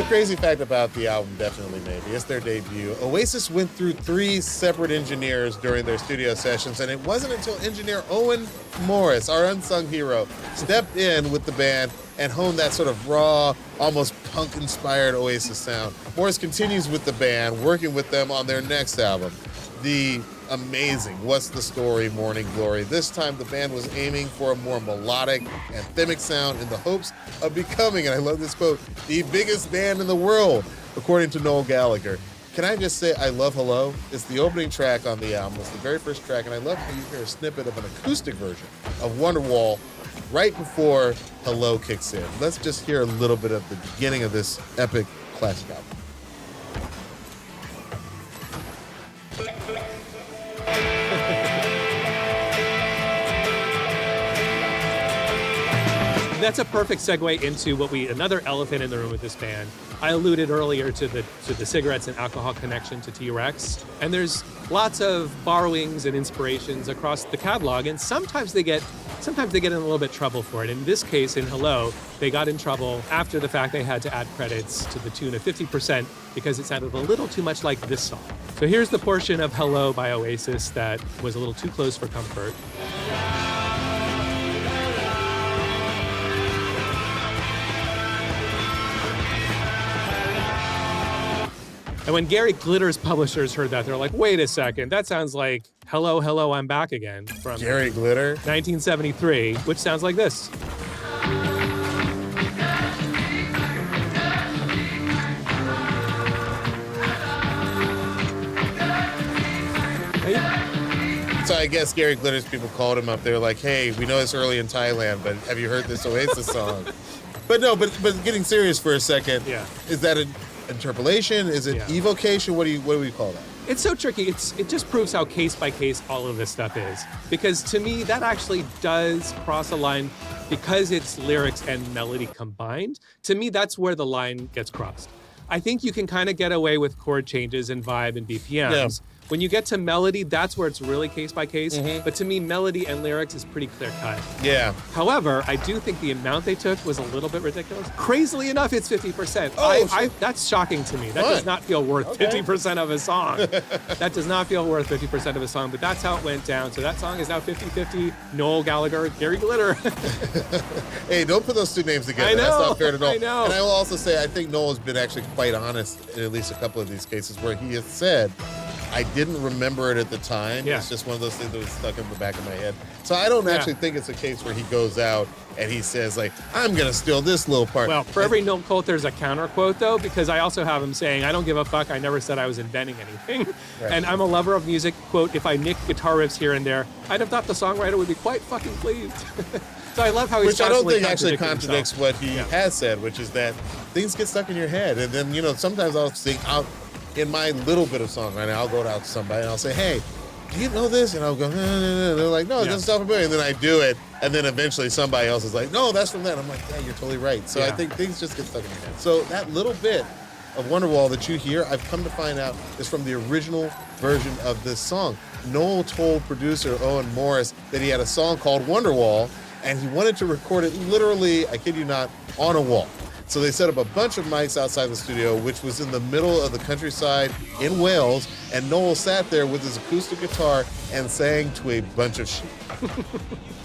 crazy fact about the album, definitely maybe, it's their debut. Oasis went through 3 separate engineers during their studio sessions, and it wasn't until engineer Owen Morris, our unsung hero, stepped in with the band and honed that sort of raw, almost punk-inspired Oasis sound. Morris continues with the band, working with them on their next album, the amazing What's the Story, Morning Glory. This time the band was aiming for a more melodic, anthemic sound in the hopes of becoming, and I love this quote, the biggest band in the world, according to Noel Gallagher. Can I just say I love Hello? It's the opening track on the album. It's the very first track, and I love how you hear a snippet of an acoustic version of Wonderwall right before Hello kicks in. Let's just hear a little bit of the beginning of this epic classic album. That's a perfect segue into another elephant in the room with this band. I alluded earlier to the cigarettes and alcohol connection to T-Rex, and there's lots of borrowings and inspirations across the catalog, and sometimes they get in a little bit trouble for it. In this case, in Hello, they got in trouble after the fact they had to add credits to the tune of 50% because it sounded a little too much like this song. So here's the portion of Hello by Oasis that was a little too close for comfort. And when Gary Glitter's publishers heard that, they're like, wait a second, that sounds like Hello, Hello, I'm Back Again from Gary Glitter? 1973, which sounds like this. So I guess Gary Glitter's people called him up. They were like, hey, we know it's early in Thailand, but have you heard this Oasis song? But getting serious for a second, Yeah. Is that an interpolation? Is it evocation? What do we call that? It's so tricky. It just proves how case by case all of this stuff is. Because to me, that actually does cross a line because it's lyrics and melody combined. To me, that's where the line gets crossed. I think you can kind of get away with chord changes and vibe and BPMs. Yeah. When you get to melody, that's where it's really case by case. Mm-hmm. But to me, melody and lyrics is pretty clear cut. Yeah. However, I do think the amount they took was a little bit ridiculous. Crazily enough, it's 50%. That's shocking to me. That does not feel worth 50% of a song. That does not feel worth 50% of a song, but that's how it went down. So that song is now 50-50. Noel Gallagher, Gary Glitter. Hey, don't put those two names together. I know, that's not fair at all. I know. And I will also say, I think Noel has been actually quite honest in at least a couple of these cases where he has said, I didn't remember it at the time. Yeah. It's just one of those things that was stuck in the back of my head. So I don't actually think it's a case where he goes out and he says, like, I'm going to steal this little part. Well, for every Noel quote, there's a counter quote, though, because I also have him saying, I don't give a fuck. I never said I was inventing anything. Right. And I'm a lover of music. Quote, if I nick guitar riffs here and there, I'd have thought the songwriter would be quite fucking pleased. So I love how he's Which I don't think actually contradicts what he has said, which is that things get stuck in your head. And then, sometimes I'll sing out in my little bit of songwriting, I'll go out to somebody and I'll say, hey, do you know this? And I'll go, and they're like, no, it doesn't sound familiar. And then I do it. And then eventually somebody else is like, no, that's from that. I'm like, yeah, you're totally right. So I think things just get stuck in your head. So that little bit of Wonderwall that you hear, I've come to find out is from the original version of this song. Noel told producer Owen Morris that he had a song called Wonderwall and he wanted to record it literally, I kid you not, on a wall. So they set up a bunch of mics outside the studio, which was in the middle of the countryside in Wales, and Noel sat there with his acoustic guitar and sang to a bunch of sheep.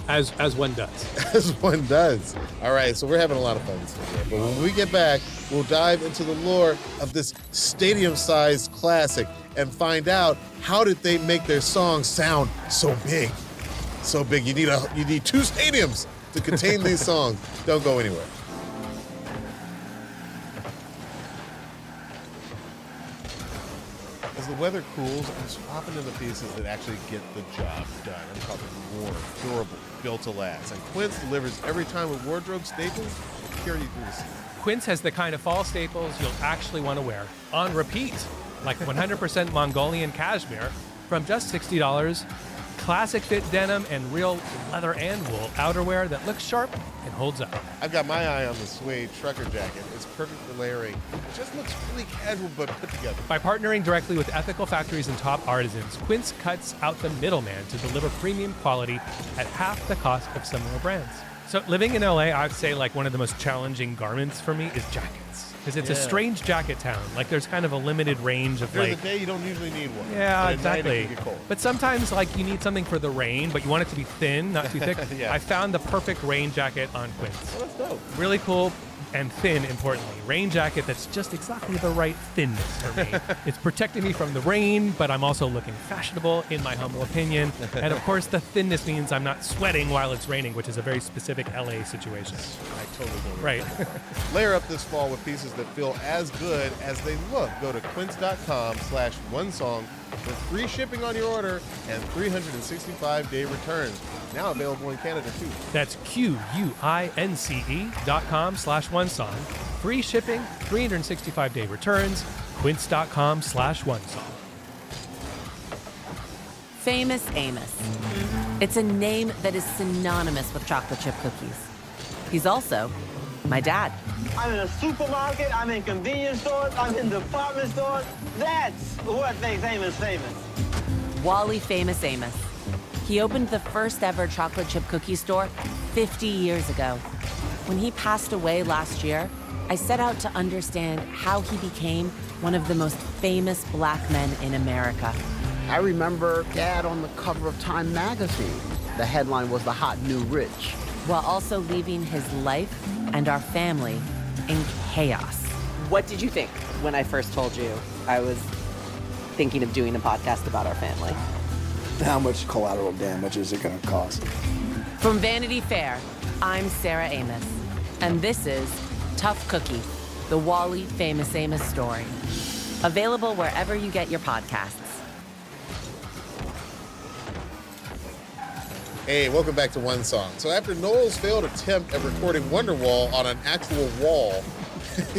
As one does. As one does. All right, so we're having a lot of fun this video. But when we get back, we'll dive into the lore of this stadium-sized classic and find out how did they make their song sound so big. So big. You need 2 stadiums to contain these songs. Don't go anywhere. As the weather cools, I'm swapping into the pieces that actually get the job done. I'm talking warm, durable, built to last. And Quince delivers every time with wardrobe staples that carry you through the season. Quince has the kind of fall staples you'll actually want to wear on repeat, like 100% Mongolian cashmere from just $60, classic fit denim, and real leather and wool outerwear that looks sharp and holds up. I've got my eye on the suede trucker jacket. It's perfect for layering. It just looks really casual but put together. By partnering directly with ethical factories and top artisans, Quince cuts out the middleman to deliver premium quality at half the cost of similar brands. So living in LA, I'd say like one of the most challenging garments for me is jackets. because it's a Yeah. strange jacket town. Like there's kind of a limited range of During like. the day, you don't usually need one. Yeah, But at night, exactly. it can get cold. But sometimes, like, you need something for the rain, but you want it to be thin, not too thick. Yeah. I found the perfect rain jacket on Quince. Well, that's dope. Really cool and thin, importantly. Rain jacket that's just exactly the right thinness for me. It's protecting me from the rain, but I'm also looking fashionable, in my humble opinion. And of course, the thinness means I'm not sweating while it's raining, which is a very specific LA situation. I totally don't. Right. Layer up this fall with pieces that feel as good as they look. Go to quince.com/onesong for free shipping on your order and 365-day returns. Now available in Canada too. That's QUINCE.com/onesong. Free shipping, 365-day returns, quince.com/onesong. Famous Amos. It's a name that is synonymous with chocolate chip cookies. He's also my dad. I'm in a supermarket, I'm in convenience stores, I'm in department stores. That's what makes Amos famous. Wally Famous Amos. He opened the first ever chocolate chip cookie store 50 years ago. When he passed away last year, I set out to understand how he became one of the most famous black men in America. I remember Dad on the cover of Time magazine. The headline was The Hot New Rich. While also leaving his life and our family in chaos. What did you think when I first told you I was thinking of doing a podcast about our family? How much collateral damage is it going to cause? From Vanity Fair, I'm Sarah Amos, and this is Tough Cookie, the Wally Famous Amos story. Available wherever you get your podcasts. Hey, welcome back to One Song. So after Noel's failed attempt at recording Wonderwall on an actual wall,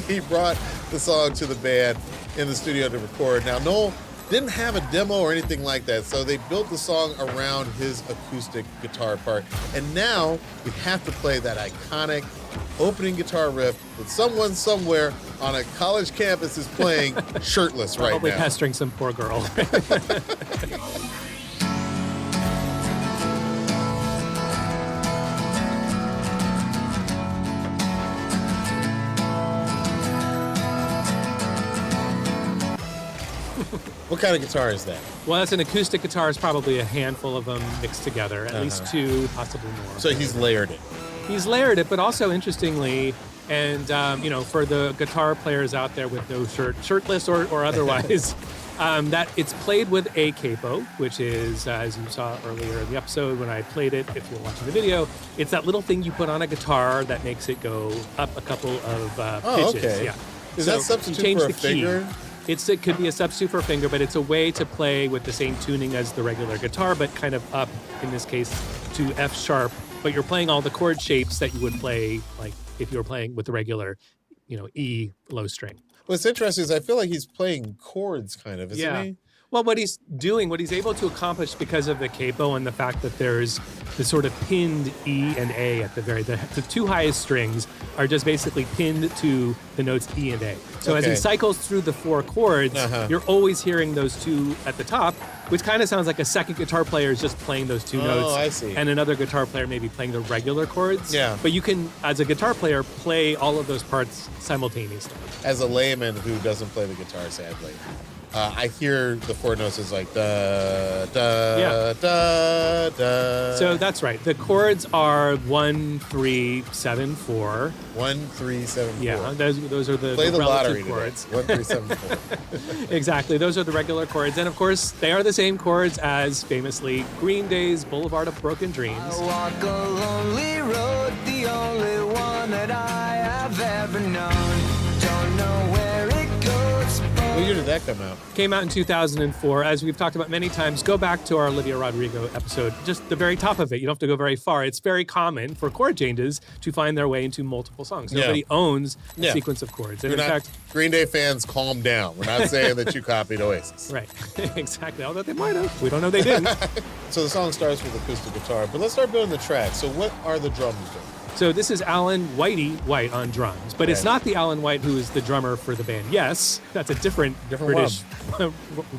he brought the song to the band in the studio to record. Now, Noel didn't have a demo or anything like that, so they built the song around his acoustic guitar part. And now we have to play that iconic opening guitar riff that someone somewhere on a college campus is playing shirtless right Probably now. pestering some poor girl. What kind of guitar is that? Well, that's an acoustic guitar. It's probably a handful of them mixed together, at least two, possibly more. So he's layered it. He's layered it, but also interestingly, and for the guitar players out there with no shirt, shirtless or otherwise, that it's played with a capo, which is, as you saw earlier in the episode when I played it, if you're watching the video, it's that little thing you put on a guitar that makes it go up a couple of pitches. okay. Yeah. Is So that you substitute change for a the key. finger? It could be a substitute for a finger, but it's a way to play with the same tuning as the regular guitar, but kind of up, in this case, to F sharp. But you're playing all the chord shapes that you would play, like if you were playing with the regular, E low string. What's interesting is I feel like he's playing chords, kind of, isn't he? Well, what he's able to accomplish because of the capo and the fact that there's the sort of pinned E and A at the two highest strings are just basically pinned to the notes E and A. So as he Okay. cycles through the four chords, you're always hearing those two at the top, which kind of sounds like a second guitar player is just playing those two notes. I see. And another guitar player maybe playing the regular chords. Yeah. But you can, as a guitar player, play all of those parts simultaneously. As a layman who doesn't play the guitar, sadly, I hear the four notes is like da da Yeah. da da. So that's right. The chords are 1, 3, 7, 4. 1, 3, 7, 4. Yeah, those are the Play the relative lottery chords. today. 1, 3, 7, 4. Exactly. Those are the regular chords. And of course, they are the same chords as famously Green Day's Boulevard of Broken Dreams. Walk a lonely road, the only one that I have ever known. Don't know where it goes. What year did that come out? Came out in 2004. As we've talked about many times, go back to our Olivia Rodrigo episode, just the very top of it. You don't have to go very far. It's very common for chord changes to find their way into multiple songs. Yeah. Nobody owns a Yeah. sequence of chords. And We're in not, fact, Green Day fans, calm down. We're not saying that you copied Oasis. right, exactly. Although they might have. We don't know they didn't. So the song starts with acoustic guitar, but let's start building the track. So what are the drums doing? So this is Alan Whitey White on drums, but it's Okay. not the Alan White who is the drummer for the band. Yes, that's a different British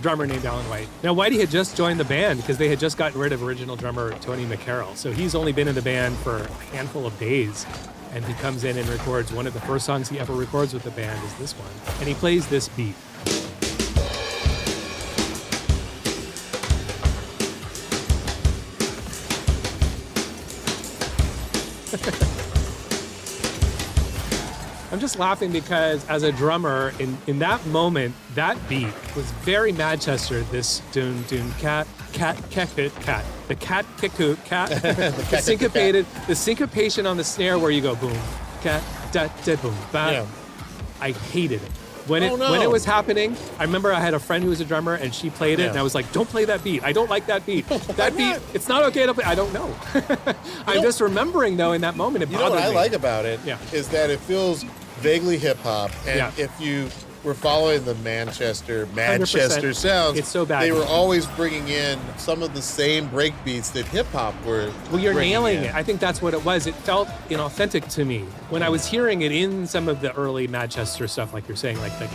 drummer named Alan White. Now, Whitey had just joined the band because they had just gotten rid of original drummer Tony McCarroll. So he's only been in the band for a handful of days. And he comes in and records one of the first songs he ever records with the band is this one. And he plays this beat. I'm just laughing because as a drummer, in that moment, that beat was very Manchester. This doon doon cat cat the cat kick cat the syncopation on the snare where you go boom cat da da boom bam. Yeah. I hated it. When it was happening, I remember I had a friend who was a drummer and she played it and I was like, don't play that beat. I don't like that beat. That beat, it's not okay to play. I don't know. I'm just remembering though in that moment it bothered me. You know what I like about it is that it feels vaguely hip hop, and if you were following the Manchester 100%. sounds, It's so bad. they were always bringing in some of the same break beats that hip hop were. Well, you're bringing nailing in. it. I think that's what it was. It felt inauthentic to me when I was hearing it in some of the early Manchester stuff, like you're saying, like the,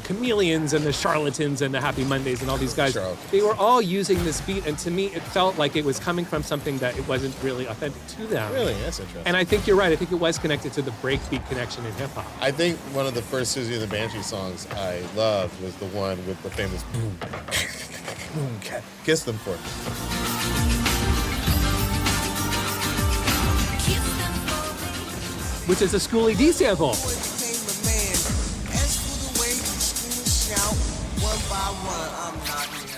Chameleons and the Charlatans and the Happy Mondays and all these guys. They were all using this beat, and to me, it felt like it was coming from something that it wasn't really authentic to them. Really, that's interesting. And I think you're right. I think it was connected to the breakbeat connection in hip hop. I think one of the first Susie and the Banshee songs I loved was the one with the famous boom, boom, cat. Kiss Them for Me. Which is a Schoolie D sample.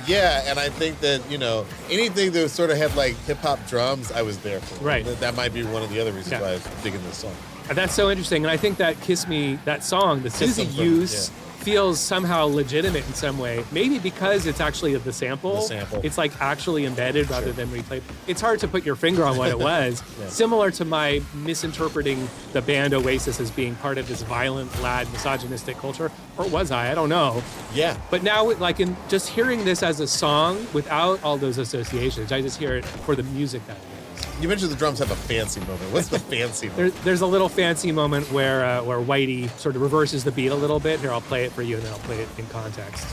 Yeah, and I think that, anything that sort of had like hip hop drums, I was there for. Right. That might be one of the other reasons why I was digging this song. And that's so interesting. And I think that Kiss Me, that song, the Susie use, feels somehow legitimate in some way. Maybe because it's actually the sample. It's like actually embedded rather than replayed. It's hard to put your finger on what it was. Similar to my misinterpreting the band Oasis as being part of this violent, lad, misogynistic culture. Or was I? I don't know. Yeah. But now, like in just hearing this as a song without all those associations, I just hear it for the music that it is. You mentioned the drums have a fancy moment. What's the fancy moment? There's a little fancy moment where Whitey sort of reverses the beat a little bit. Here, I'll play it for you, and then I'll play it in context.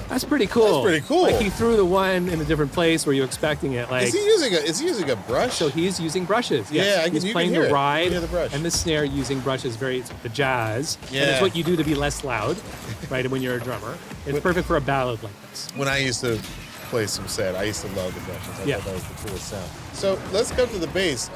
That's pretty cool. That's pretty cool. Like he threw the one in a different place where you're expecting it. Like Is he using a brush? So he's using brushes. Yeah, Yes. He's playing the ride and the snare using brushes. It's the jazz. Yeah. And it's what you do to be less loud, right? When you're a drummer, it's perfect for a ballad like this. When I used to play some set, I used to love the brushes. I thought that was the coolest sound. So let's come to the bass.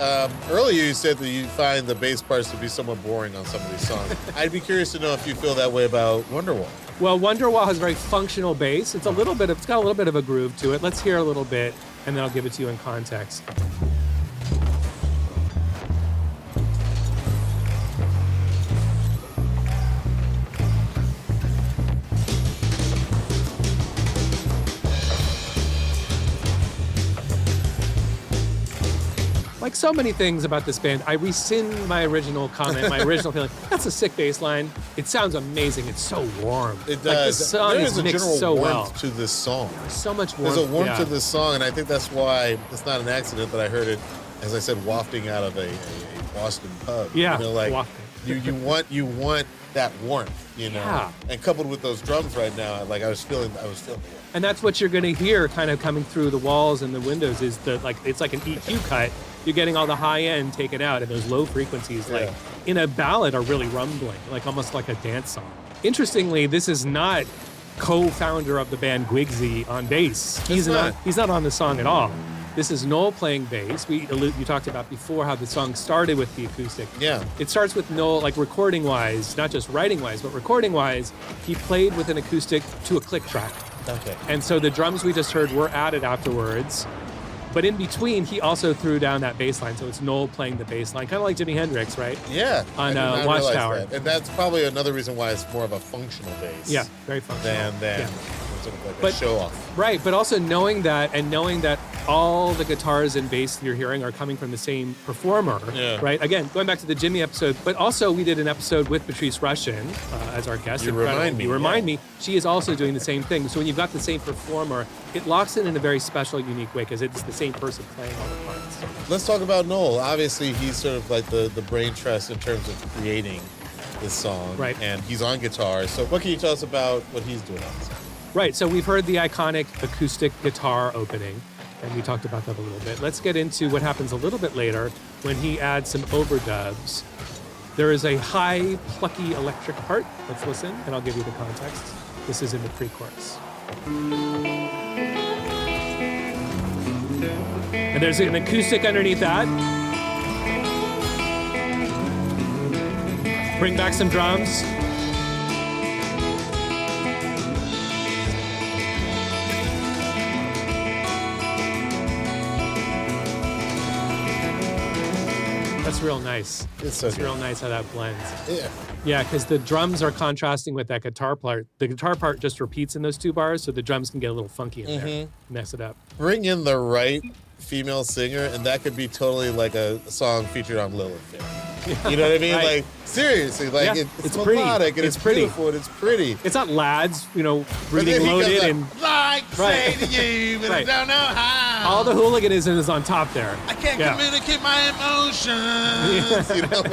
Earlier you said that you find the bass parts to be somewhat boring on some of these songs. I'd be curious to know if you feel that way about Wonderwall. Well, Wonderwall has very functional bass. It's got a little bit of a groove to it. Let's hear a little bit, and then I'll give it to you in context. Like so many things about this band, I rescind my original comment, my original feeling. That's a sick bass line. It sounds amazing. It's so warm. It does. Like this song there is is a mixed general so warmth well. to this song. There's so much warmth. There's a warmth to this song, and I think that's why it's not an accident that I heard it, as I said, wafting out of a Boston pub. Yeah, you want that warmth, Yeah. And coupled with those drums right now, like I was feeling it. And that's what you're going to hear kind of coming through the walls and the windows is it's like an EQ cut. You're getting all the high end taken out, and those low frequencies, like in a ballad, are really rumbling, like almost like a dance song. Interestingly, this is not co-founder of the band Guigsy on bass. He's not on the song at all. This is Noel playing bass. You talked about before how the song started with the acoustic. Yeah. It starts with Noel, like recording-wise, not just writing-wise, but recording-wise, he played with an acoustic to a click track. Okay. And so the drums we just heard were added afterwards. But in between, he also threw down that bass line. So it's Noel playing the bass line, kind of like Jimi Hendrix, right? Yeah. On I did not Watchtower. realize that. And that's probably another reason why it's more of a functional bass. Yeah, very functional. Than sort of like a show off. Right, but also knowing that all the guitars and bass you're hearing are coming from the same performer, right? Again, going back to the Jimmy episode, but also we did an episode with Patrice Rushen as our guest. You remind me. She is also doing the same thing. So when you've got the same performer, it locks in a very special, unique way because it's the same person playing all the parts. Let's talk about Noel. Obviously, he's sort of like the brain trust in terms of creating this song. Right. And he's on guitar. So what can you tell us about what he's doing on this song? Right, so we've heard the iconic acoustic guitar opening, and we talked about that a little bit. Let's get into what happens a little bit later when he adds some overdubs. There is a high, plucky electric part. Let's listen, and I'll give you the context. This is in the pre-chorus. And there's an acoustic underneath that. Bring back some drums. That's real nice. It's so It's good. real nice how that blends. Yeah. Yeah, because the drums are contrasting with that guitar part. The guitar part just repeats in those two bars, so the drums can get a little funky in there, mess it up. Bring in the right female singer, and that could be totally like a song featured on Lilith Fair. You know what I mean? Right. Like, seriously, like Yeah, it's pretty. melodic and it's pretty. beautiful and it's pretty. It's not lads, But reading then he loaded goes and like Right. say to you, but Right. I don't know how. all the hooliganism is on top there. I can't Yeah. communicate my emotions. You know,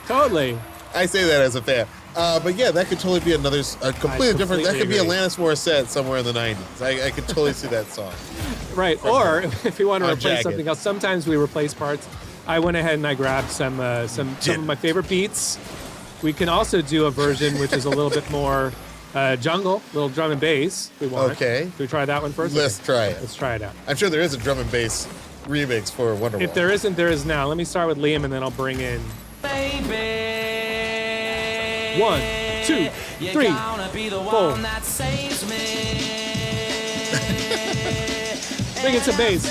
Totally. I say that as a fan. But yeah, that could totally be a completely different. That completely could be agree. Alanis Morissette somewhere in the 90s. I could totally see that song. Right. Or if you want to On replace Jagged. something else, sometimes we replace parts. I went ahead and I grabbed some of my favorite beats. We can also do a version which is a little bit more jungle, little drum and bass. If we want. Okay. Should we try that one first? Let's try it. Let's try it out. I'm sure there is a drum and bass remix for Wonderwall. If there isn't, there is now. Let me start with Liam and then I'll bring in. Baby, 1, 2, 3, gonna be the 4. one that saves me. Bring in some bass.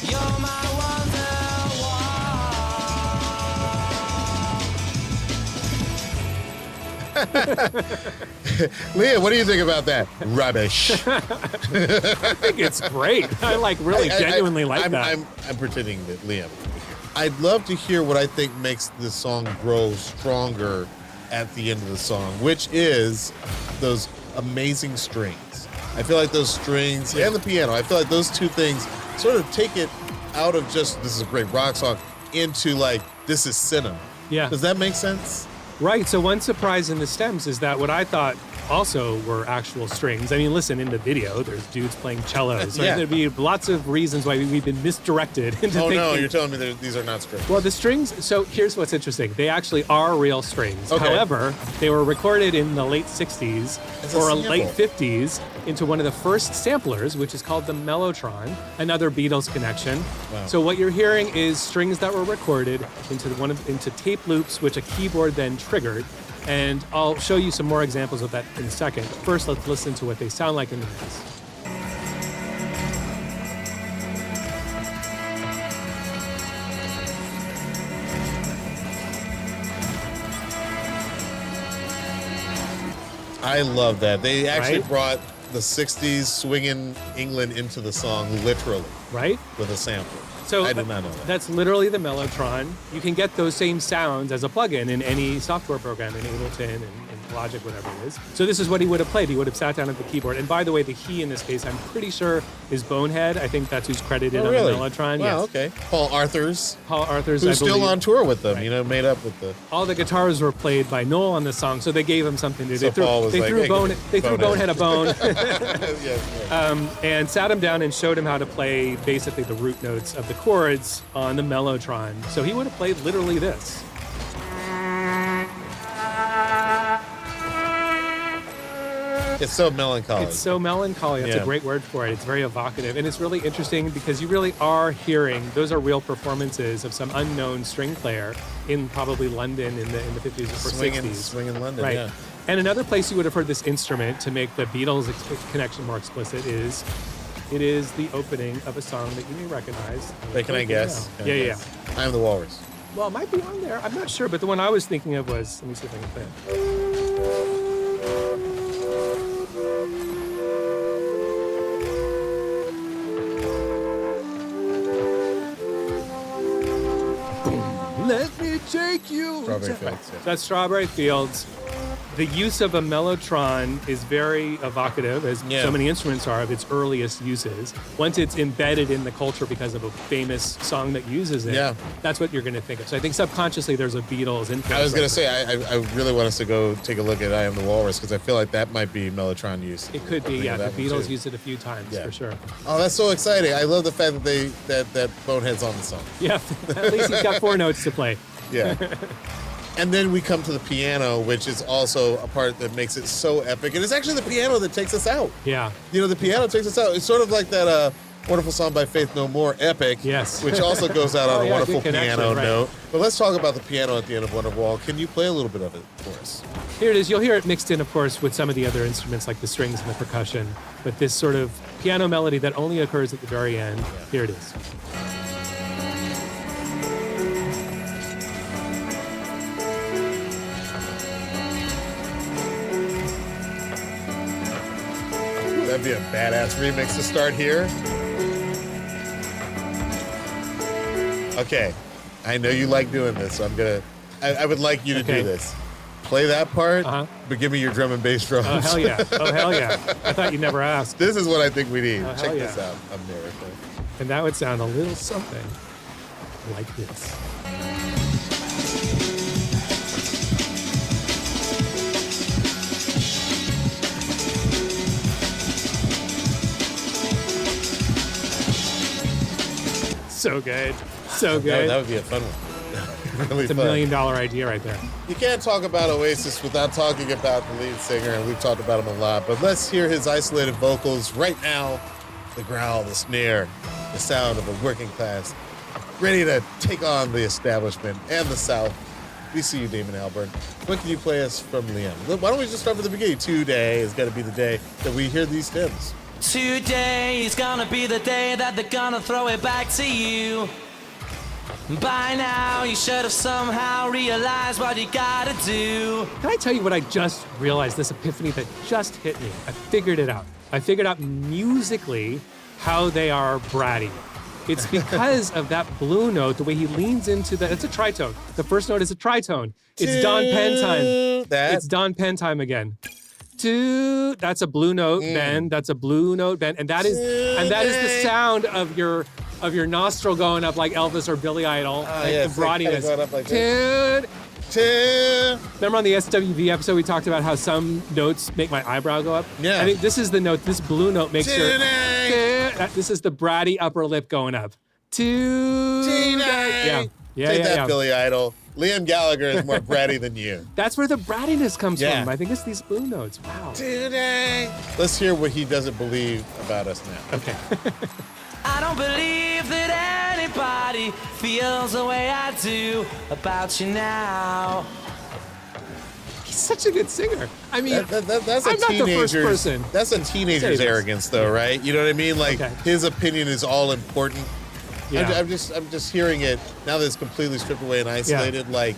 You're my Leah, what do you think about that? Rubbish. I think it's great. I genuinely like that. I'm pretending that Liam. I'd love to hear what I think makes this song grow stronger at the end of the song, which is those amazing strings. I feel like those strings and the piano, I feel like those two things sort of take it out of just this is a great rock song into like this is cinema. Yeah. Does that make sense? Right. So one surprise in the stems is that what I thought also were actual strings. I mean, listen, in the video, there's dudes playing cellos. Right? Yeah. There'd be lots of reasons why we've been misdirected into Oh thinking. no, you're telling me that these are not strings. Well, the strings, so here's what's interesting. They actually are real strings. Okay. However, they were recorded in the late 60s As a or sample. late 50s into one of the first samplers, which is called the Mellotron, another Beatles connection. Wow. So what you're hearing is strings that were recorded into tape loops, which a keyboard then triggered. And I'll show you some more examples of that in a second. But first, let's listen to what they sound like in the mix. I love that. They actually Right? brought the 60s swinging England into the song literally Right? with a sample. So I did not know that. That's literally the Mellotron. You can get those same sounds as a plugin in any software program, in Ableton and Logic, whatever it is. So this is what he would have played. He would have sat down at the keyboard. And by the way, the he in this case, I'm pretty sure is Bonehead. I think that's who's credited Oh, on really? the Mellotron. Wow, Yes. okay. Paul Arthur's, Paul Arthur's, who's I still believe. on tour with them, Right. made up with the... All the guitars were played by Noel on the song, so they gave him something to do. So Paul was they like, threw "Hey, Bone, give me they threw Bonehead a bone. Yes, right. And sat him down and showed him how to play basically the root notes of the chords on the Mellotron. So he would have played literally this. It's so melancholy. It's so melancholy. That's Yeah. a great word for it. It's very evocative. And it's really interesting because you really are hearing, those are real performances of some unknown string player in probably London in the 50s or 60s. Swinging London, Right. yeah. And another place you would have heard this instrument to make the Beatles connection more explicit is it is the opening of a song that you may recognize. Wait, can I guess? Can I Yeah. guess? I'm the Walrus. Well, it might be on there. I'm not sure, but the one I was thinking of was, let me see if I can play it. Let me take you. Strawberry Fields, yeah. That's Strawberry Fields. the use of a mellotron is very evocative, as so many instruments are, of its earliest uses. Once it's embedded in the culture because of a famous song that uses it, that's what you're going to think of. So I think subconsciously there's a Beatles influence. I was going to say, I really want us to go take a look at I Am the Walrus, because I feel like that might be mellotron use. It could be, yeah. The Beatles used it a few times, for sure. Oh, that's so exciting. I love the fact that that Bonehead's on the song. Yeah, at least he's got 4 notes to play. Yeah. And then we come to the piano, which is also a part that makes it so epic. And it's actually the piano that takes us out. Yeah. You know, the piano takes us out. It's sort of like that wonderful song by Faith No More, Epic. Yes. Which also goes out on a wonderful piano right. note. But let's talk about the piano at the end of Wonderwall. Can you play a little bit of it for us? Here it is. You'll hear it mixed in, of course, with some of the other instruments like the strings and the percussion. But this sort of piano melody that only occurs at the very end. Here it is. That'd be a badass remix to start here. Okay, I know you like doing this, so I would like you to do this. Play that part, but give me your drum and bass drums. Oh, hell yeah. Oh, hell yeah. I thought you'd never ask. This is what I think we need. Oh, Check yeah. this out, America. And that would sound a little something like this. So good. So good. That would be a fun one. Really it's a fun. $1 million idea right there. You can't talk about Oasis without talking about the lead singer, and we've talked about him a lot, but let's hear his isolated vocals right now. The growl, the snare, the sound of a working class, ready to take on the establishment and the South. We see you, Damon Albarn. What can you play us from Liam? Why don't we just start from the beginning? Today is going to be the day that we hear these stems. Today is gonna be the day that they're gonna throw it back to you. By now, you should have somehow realized what you gotta do. Can I tell you what I just realized, this epiphany that just hit me? I figured it out. I figured out musically how they are bratty. It's because of that blue note, the way he leans into that. It's a tritone. The first note is a tritone. It's Don Penn time. It's Don Penn time again. That's a blue note bend. That's a blue note bend, and that is the sound of your nostril going up like Elvis or Billy Idol, the broadiness. Remember on the SWV episode we talked about how some notes make my eyebrow go up? Yeah. I think this is the note. This blue note makes this is the bratty upper lip going up. Yeah. Take that, Billy Idol. Liam Gallagher is more bratty than you. That's where the brattiness comes from. I think it's these blue notes. Wow. Today. Let's hear what he doesn't believe about us now. Okay. I don't believe that anybody feels the way I do about you now. He's such a good singer. I mean, that's I'm not the first person. That's a teenager's arrogance, though, right? You know what I mean? Like his opinion is all important. Yeah. I'm just hearing it now that it's completely stripped away and isolated. Like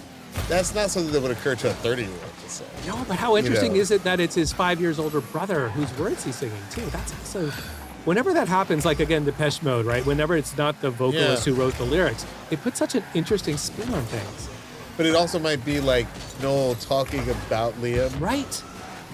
that's not something that would occur to a 30-year-old to say. No, but how interesting is it that it's his 5 years older brother whose words he's singing too? That's also. Whenever that happens, like again, Depeche Mode, right? Whenever it's not the vocalist who wrote the lyrics, it puts such an interesting spin on things. But it also might be like Noel talking about Liam. Right.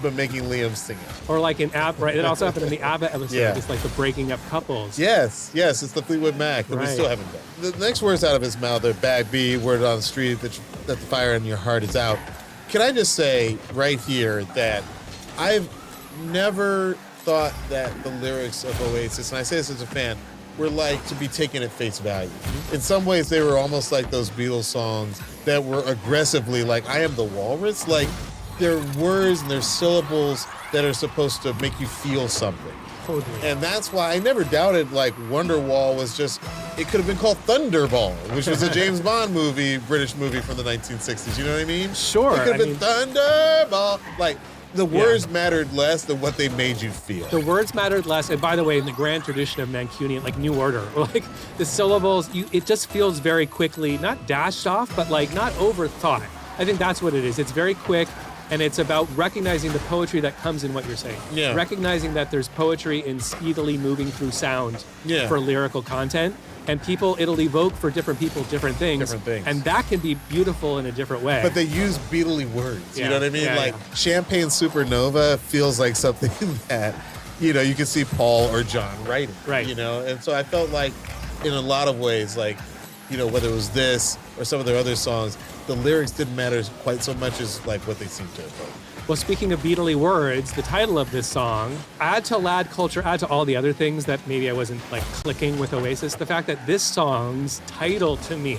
But making Liam sing it. Or like in ABBA, right? It also happened in the ABBA episode. Yeah. It's like the breaking up couples. Yes, it's the Fleetwood Mac that we still haven't done. The next words out of his mouth are bag B, word on the street that the fire in your heart is out. Can I just say right here that I've never thought that the lyrics of Oasis, and I say this as a fan, were like to be taken at face value. In some ways, they were almost like those Beatles songs that were aggressively like, I am the walrus. Like, they're words and they're syllables that are supposed to make you feel something. Totally. And that's why I never doubted, like, Wonderwall was just, it could have been called Thunderball, which was a James Bond movie, British movie from the 1960s. You know what I mean? Sure. It could have been Thunderball. Like, the words mattered less than what they made you feel. The words mattered less. And by the way, in the grand tradition of Mancunian, like New Order, like the syllables, it just feels very quickly, not dashed off, but like not overthought. I think that's what it is. It's very quick. And it's about recognizing the poetry that comes in what you're saying. Yeah. Recognizing that there's poetry in speedily moving through sound for lyrical content. and it'll evoke for different people different things. Different things. And that can be beautiful in a different way. But they use Beatley words. You Yeah, know what I mean? yeah, like yeah. Champagne Supernova feels like something that, you can see Paul or John writing. Right. And so I felt like in a lot of ways, like, whether it was this or some of their other songs, the lyrics didn't matter quite so much as like what they seemed to evoke. Well, speaking of Beatley words, the title of this song, add to lad culture, add to all the other things that maybe I wasn't like clicking with Oasis, the fact that this song's title to me,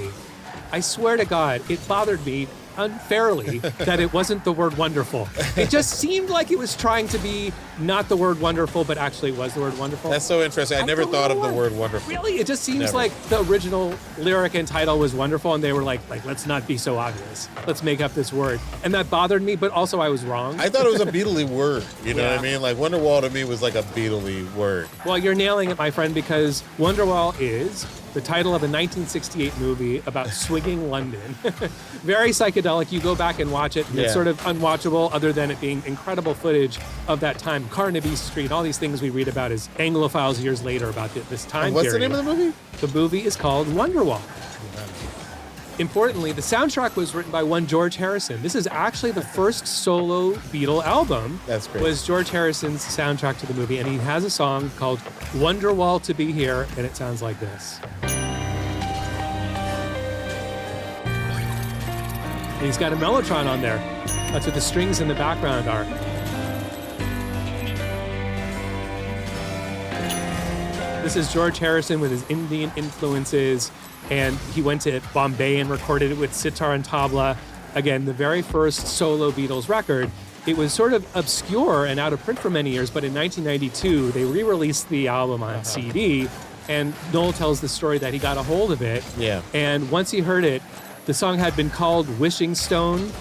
I swear to God, it bothered me unfairly that it wasn't the word wonderful. It just seemed like it was trying to be not the word wonderful, but actually was the word wonderful. That's so interesting. I never thought of the word wonderful. Really? It just seems Never. like the original lyric and title was wonderful, and they were like, let's not be so obvious. Let's make up this word. And that bothered me, but also I was wrong. I thought it was a Beatley word. You know what I Yeah. mean? Like Wonderwall to me was like a Beatley word. Well, you're nailing it, my friend, because Wonderwall is the title of a 1968 movie about swinging London. Very psychedelic. You go back and watch it, and it's Yeah. sort of unwatchable other than it being incredible footage of that time. Carnaby Street, all these things we read about as Anglophiles years later about this time What's period. the name of the movie? The movie is called Wonderwall. Importantly, the soundtrack was written by one George Harrison. This is actually the first solo Beatle album. That's great. Was George Harrison's soundtrack to the movie, and he has a song called Wonderwall to Be Here, and it sounds like this. And he's got a mellotron on there. That's what the strings in the background are. This is George Harrison with his Indian influences, and he went to Bombay and recorded it with sitar and tabla. Again, the very first solo Beatles record. It was sort of obscure and out of print for many years, but in 1992, they re-released the album on CD, and Noel tells the story that he got a hold of it. Yeah. And once he heard it, the song had been called Wishing Stone,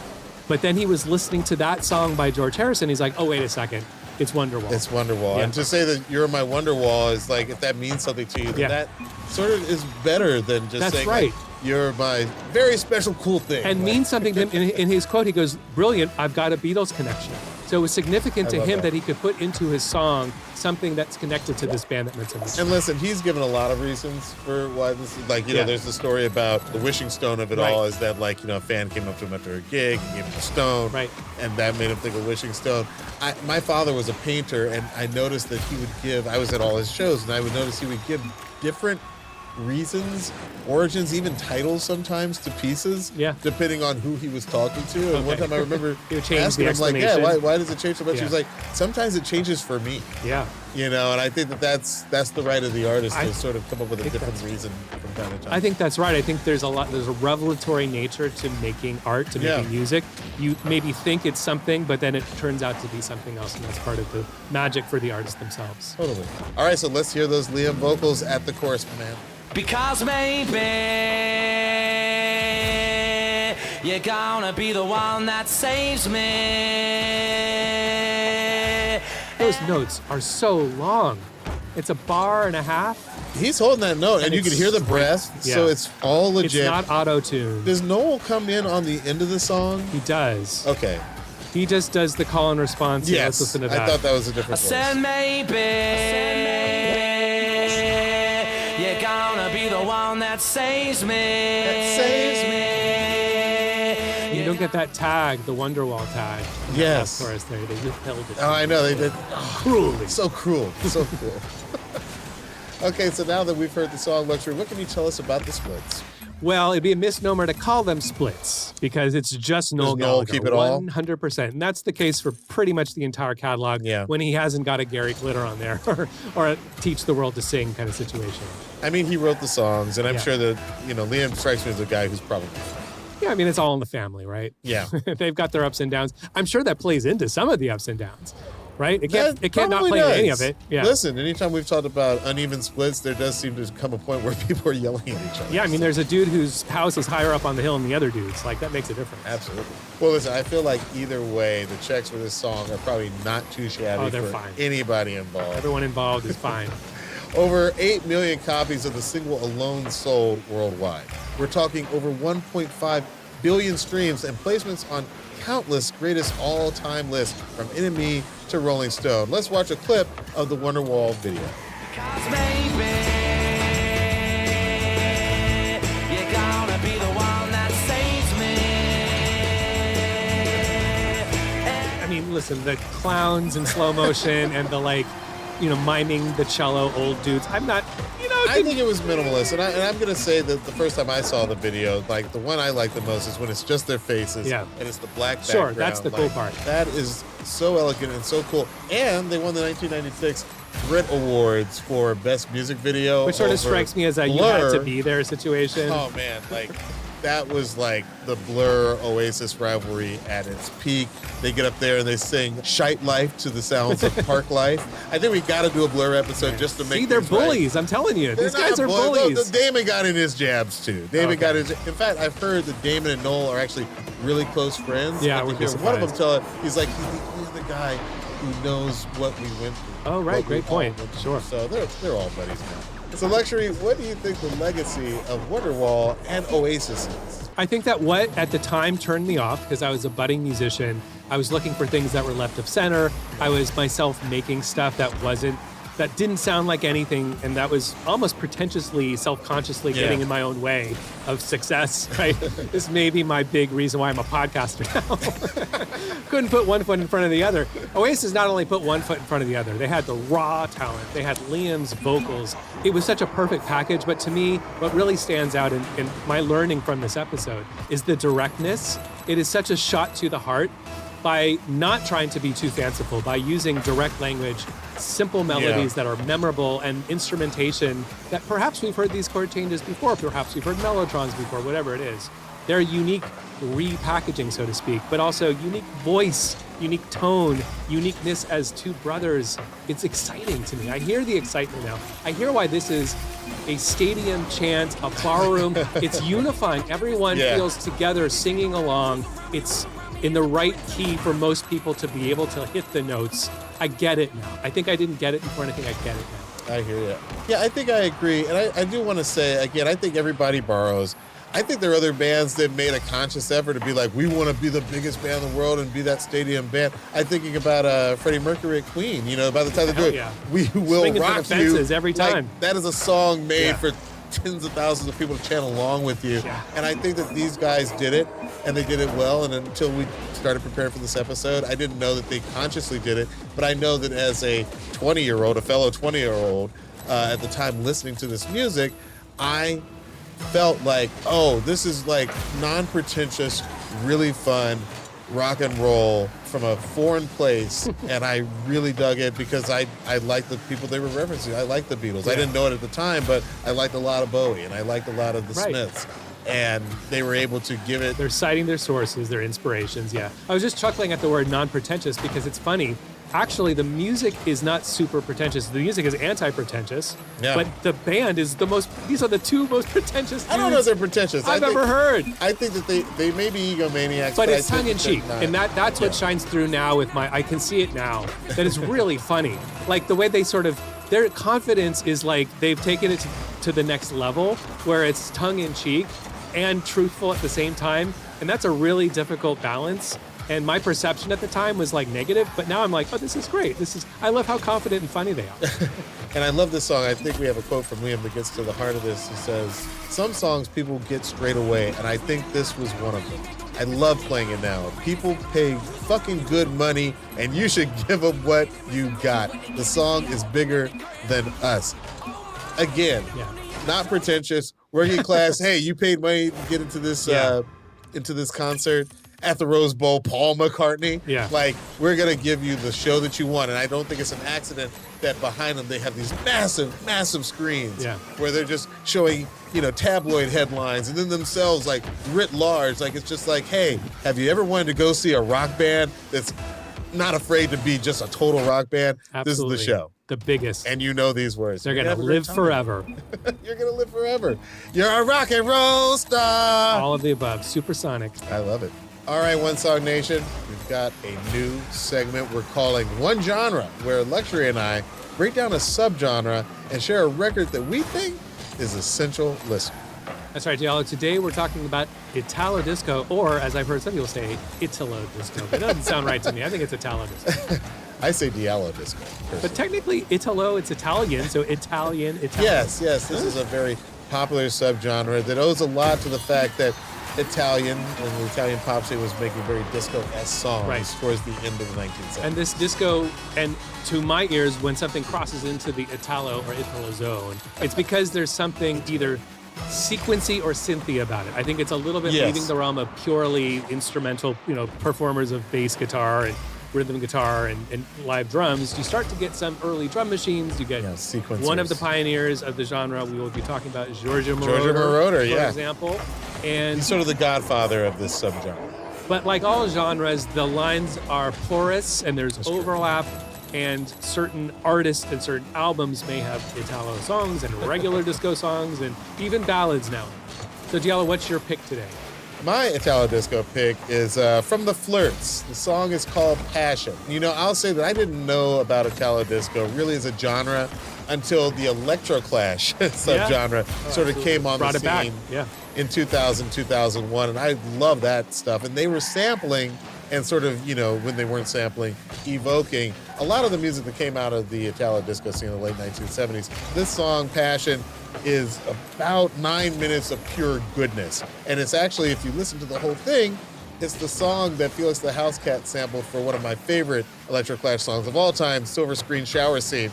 but then he was listening to that song by George Harrison. He's like, oh, wait a second. It's Wonderwall. It's Wonderwall. Yeah. And to say that you're my Wonderwall is like, if that means something to you, then Yeah. that sort of is better than just That's saying, right. like, you're my very special, cool thing. And Like, means something to him. In his quote, he goes, brilliant, I've got a Beatles connection. So it was significant I to love him that. that he could put into his song something that's connected to this band that meant so much. And listen, he's given a lot of reasons for why this is like, Yeah. there's the story about the wishing stone of it Right. all is that like, a fan came up to him after a gig and gave him a stone. Right. And that made him think of wishing stone. My father was a painter, and I noticed that he would give, I was at all his shows, and I would notice he would give different reasons, origins, even titles sometimes to pieces, Yeah. depending on who he was talking to. And one Okay. time I remember He would change asking the him, like, yeah, explanation. why does it change so much? Yeah. He was like, sometimes it changes for me. Yeah. And I think that's the right of the artist I to sort of come up with a think different that's- reason from time to time. I think that's right. I think there's a revelatory nature to making art, to making music. You maybe think it's something, but then it turns out to be something else, and that's part of the magic for the artists themselves. Totally. All right, so let's hear those Liam vocals at the chorus, man. Because maybe you're gonna be the one that saves me. Those notes are so long. It's a bar and a half. He's holding that note, and you it's can hear the breath, so Yeah. it's all legit. It's not auto-tuned. Does Noel come in on the end of the song? He does. Okay. He just does the call and response. Yeah, let's listen to that. I thought that was a I different said voice. maybe you're gonna be the one that saves me. You don't get that tag, the Wonderwall tag. Yes. Of course, they just held it. Oh, I know, they did. Cruelly. So cruel. So cruel. Okay, so now that we've heard the song Luxury, what can you tell us about the Splits? Well, it'd be a misnomer to call them splits because it's just Noel Noel Gallagher. keep it all? 100%. And that's the case for pretty much the entire catalog when he hasn't got a Gary Glitter on there or a Teach the World to Sing kind of situation. I mean, he wrote the songs, and I'm Yeah. sure that, Liam strikes me as a guy who's probably Yeah, I mean, it's all in the family, right? Yeah. They've got their ups and downs. I'm sure that plays into some of the ups and downs, right? It can't not probably play into any does. of it. Yeah. Listen, anytime we've talked about uneven splits, there does seem to come a point where people are yelling at each other. Yeah, I mean, there's a dude whose house is higher up on the hill than the other dudes. Like, that makes a difference. Absolutely. Well, listen, I feel like either way, the checks for this song are probably not too shabby Oh, they're for fine. anybody involved. Everyone involved is fine. Over 8 million copies of the single alone sold worldwide. We're talking over 1.5 billion streams and placements on countless greatest all-time lists from NME to Rolling Stone. Let's watch a clip of the Wonderwall video. Because maybe listen, the clowns in slow motion and the like, miming the cello old dudes. I'm not, I think it was minimalist, and I'm gonna say that the first time I saw the video, like the one I like the most is when it's just their faces, Yeah. and it's the black background. Sure, that's the cool part. That is so elegant and so cool. And they won the 1996 Brit Awards for Best Music Video, which sort of over strikes me as a you Blur. had to be there situation. Oh man, like that was like the Blur Oasis rivalry at its peak. They get up there and they sing "Shite Life" to the sounds of Park Life. I think we got to do a Blur episode just to make. See, they're things right. bullies. I'm telling you, They're these guys not are bullies. No, Damon got in his jabs too. Damon got his. In fact, I've heard that Damon and Noel are actually really close friends. Yeah, I we're hear one of them tell it. He's like he's the guy who knows what we went through. Oh, right. what we Great point. all went through. Sure. So they're all buddies now. So Luxury, what do you think the legacy of Wonderwall and Oasis is? I think that what at the time turned me off, because I was a budding musician, I was looking for things that were left of center. I was myself making stuff that didn't sound like anything, and that was almost pretentiously, self-consciously getting in my own way of success, right? This may be my big reason why I'm a podcaster now. Couldn't put one foot in front of the other. Oasis not only put one foot in front of the other, they had the raw talent, they had Liam's vocals. It was such a perfect package, but to me, what really stands out in my learning from this episode is the directness. It is such a shot to the heart by not trying to be too fanciful, by using direct language, simple melodies that are memorable, and instrumentation that perhaps we've heard these chord changes before, perhaps we've heard mellotrons before, whatever it is. They're unique repackaging, so to speak, but also unique voice, unique tone, uniqueness as two brothers. It's exciting to me. I hear the excitement now. I hear why this is a stadium chant, a ballroom. It's unifying. Everyone feels together singing along. It's in the right key for most people to be able to hit the notes. I get it now. I think I didn't get it before, and I think I get it now. I hear you. Yeah, I think I agree. And I do want to say, again, I think everybody borrows. I think there are other bands that made a conscious effort to be like, we want to be the biggest band in the world and be that stadium band. I'm thinking about Freddie Mercury at Queen. By the time they do it, we will Swinging for rock the fences you. every time. Like, that is a song made for tens of thousands of people to chant along with you. Yeah. And I think that these guys did it, and they did it well. And until we started preparing for this episode, I didn't know that they consciously did it. But I know that as a 20-year-old, a fellow 20-year-old, at the time listening to this music, I felt like, oh, this is like non-pretentious, really fun rock and roll from a foreign place. And I really dug it because I liked the people they were referencing. I liked the Beatles. I didn't know it at the time, but I liked a lot of Bowie and I liked a lot of the Smiths. And they were able to give it. They're citing their sources, their inspirations. Yeah. I was just chuckling at the word non-pretentious because it's funny. Actually, the music is not super pretentious. The music is anti-pretentious, but the band is these are the two most pretentious dudes I don't know if they're pretentious. I've ever heard. I think that they may be egomaniacs, but it's I think tongue-in-cheek. And that's what shines through now with I can see it now. That is really funny. Like the way they their confidence is like they've taken it to the next level where it's tongue-in-cheek and truthful at the same time. And that's a really difficult balance. And my perception at the time was like negative, but now I'm like, oh, this is great. I love how confident and funny they are. And I love this song. I think we have a quote from Liam that gets to the heart of this. He says, some songs people get straight away, and I think this was one of them. I love playing it now. People pay fucking good money, and you should give them what you got. The song is bigger than us. Again, not pretentious, working class. Hey, you paid money to get into this concert at the Rose Bowl, Paul McCartney. Yeah. Like, we're going to give you the show that you want. And I don't think it's an accident that behind them they have these massive, massive screens where they're just showing, tabloid headlines and then themselves, like, writ large. Like, it's just like, hey, have you ever wanted to go see a rock band that's not afraid to be just a total rock band? Absolutely. This is the show. The biggest. And you know these words. They're going to live forever. You're going to live forever. You're a rock and roll star. All of the above. Supersonic. I love it. All right, One Song Nation, we've got a new segment we're calling One Genre, where Luxury and I break down a subgenre and share a record that we think is essential listening. That's right, Diallo. Today we're talking about Italo Disco, or as I've heard some people say, Italo Disco. It doesn't sound right to me. I think it's Italo Disco. I say Diallo Disco. Personally. But technically, Italo, it's Italian, so Italian. Yes. This is a very popular subgenre that owes a lot to the fact that Italian, and the Italian pop scene was making very disco-esque songs Right. towards the end of the 1970s. And this disco, and to my ears, when something crosses into the Italo or Italo zone, it's because there's something either sequency or synthy about it. I think it's a little bit Yes. leaving the realm of purely instrumental, performers of bass guitar and rhythm guitar and live drums. You start to get some early drum machines. You get sequencers. one of the pioneers of the genre we will be talking about is Giorgio Moroder, Giorgio Moroder, for yeah. example. And He's sort of the godfather of this subgenre. but like all genres, the lines are porous and there's overlap, and certain artists and certain albums may have Italo songs and regular disco songs and even ballads now. So Diallo, what's your pick today? My Italo disco pick is from the Flirts. The song is called Passion. I'll say that I didn't know about Italo disco really as a genre until the Electroclash subgenre sort of came on Brought the it back. scene Yeah. in 2000, 2001, and I love that stuff. And they were sampling and sort of, when they weren't sampling, evoking a lot of the music that came out of the Italo disco scene in the late 1970s. This song, Passion, is about 9 minutes of pure goodness. And it's actually, if you listen to the whole thing, it's the song that Felix the House Cat sampled for one of my favorite Electroclash songs of all time, Silver Screen Shower Scene.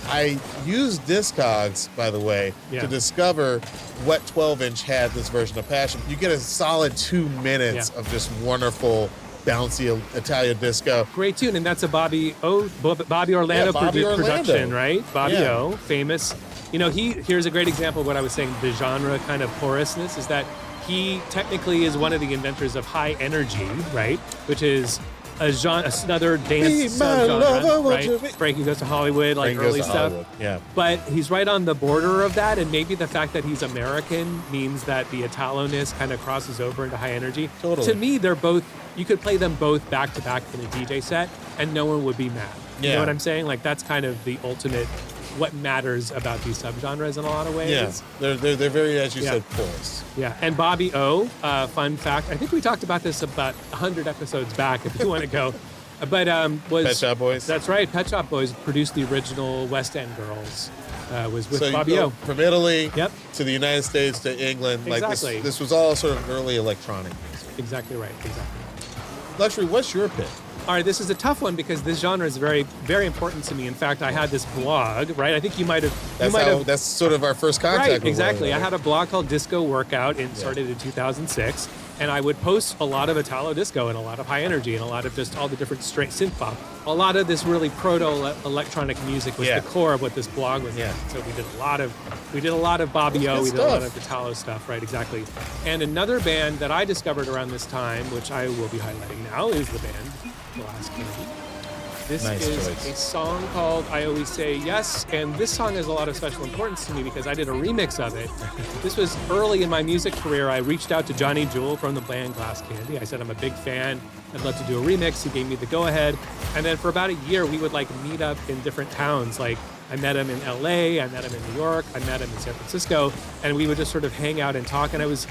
I used Discogs, by the way, to discover what 12-inch had this version of Passion. You get a solid 2 minutes of just wonderful, bouncy Italian disco. Great tune, and that's a Bobby Orlando Bobby Orlando. production, right? Bobby Yeah. O, famous. Here's a great example of what I was saying, the genre kind of porousness, is that he technically is one of the inventors of high energy, right? Which is a genre, another dance subgenre, right? Frankie Goes to Hollywood, like Frankie Goes early to stuff. Hollywood, yeah. But he's right on the border of that, and maybe the fact that he's American means that the Italo-ness kind of crosses over into high energy. Totally. To me, you could play them both back to back in a DJ set, and no one would be mad. You Yeah. know what I'm saying? Like, that's kind of the ultimate, what matters about these subgenres in a lot of ways. Yeah, they're very, as you said, porous. Yeah, and Bobby O, fun fact, I think we talked about this about 100 episodes back if you want to go, but was... Pet Shop Boys? That's right, Pet Shop Boys produced the original West End Girls, was with So Bobby you go O. from Italy to the United States to England. Exactly. Like this was all sort of early electronic music. Exactly right, exactly. Luxury, what's your pick? All right, this is a tough one because this genre is very, very important to me. In fact, I had this blog, right? I think you might have... That's sort of our first contact. Right, with exactly. one I another. had a blog called Disco Workout and started in 2006. And I would post a lot of Italo disco and a lot of high energy and a lot of just all the different straight synth pop. A lot of this really proto-electronic music was the core of what this blog was. Yeah. So we did a lot of Bobby O. We did a lot of Italo stuff, right? Exactly. And another band that I discovered around this time, which I will be highlighting now, is the band Glass Candy. This Nice is choice. a song called I Always Say Yes, and this song has a lot of special importance to me because I did a remix of it. This was early in my music career. I reached out to Johnny Jewel from the band Glass Candy. I said, I'm a big fan. I'd love to do a remix. He gave me the go-ahead. And then for about a year, we would meet up in different towns. Like I met him in LA, I met him in New York, I met him in San Francisco, and we would just sort of hang out and talk. And I was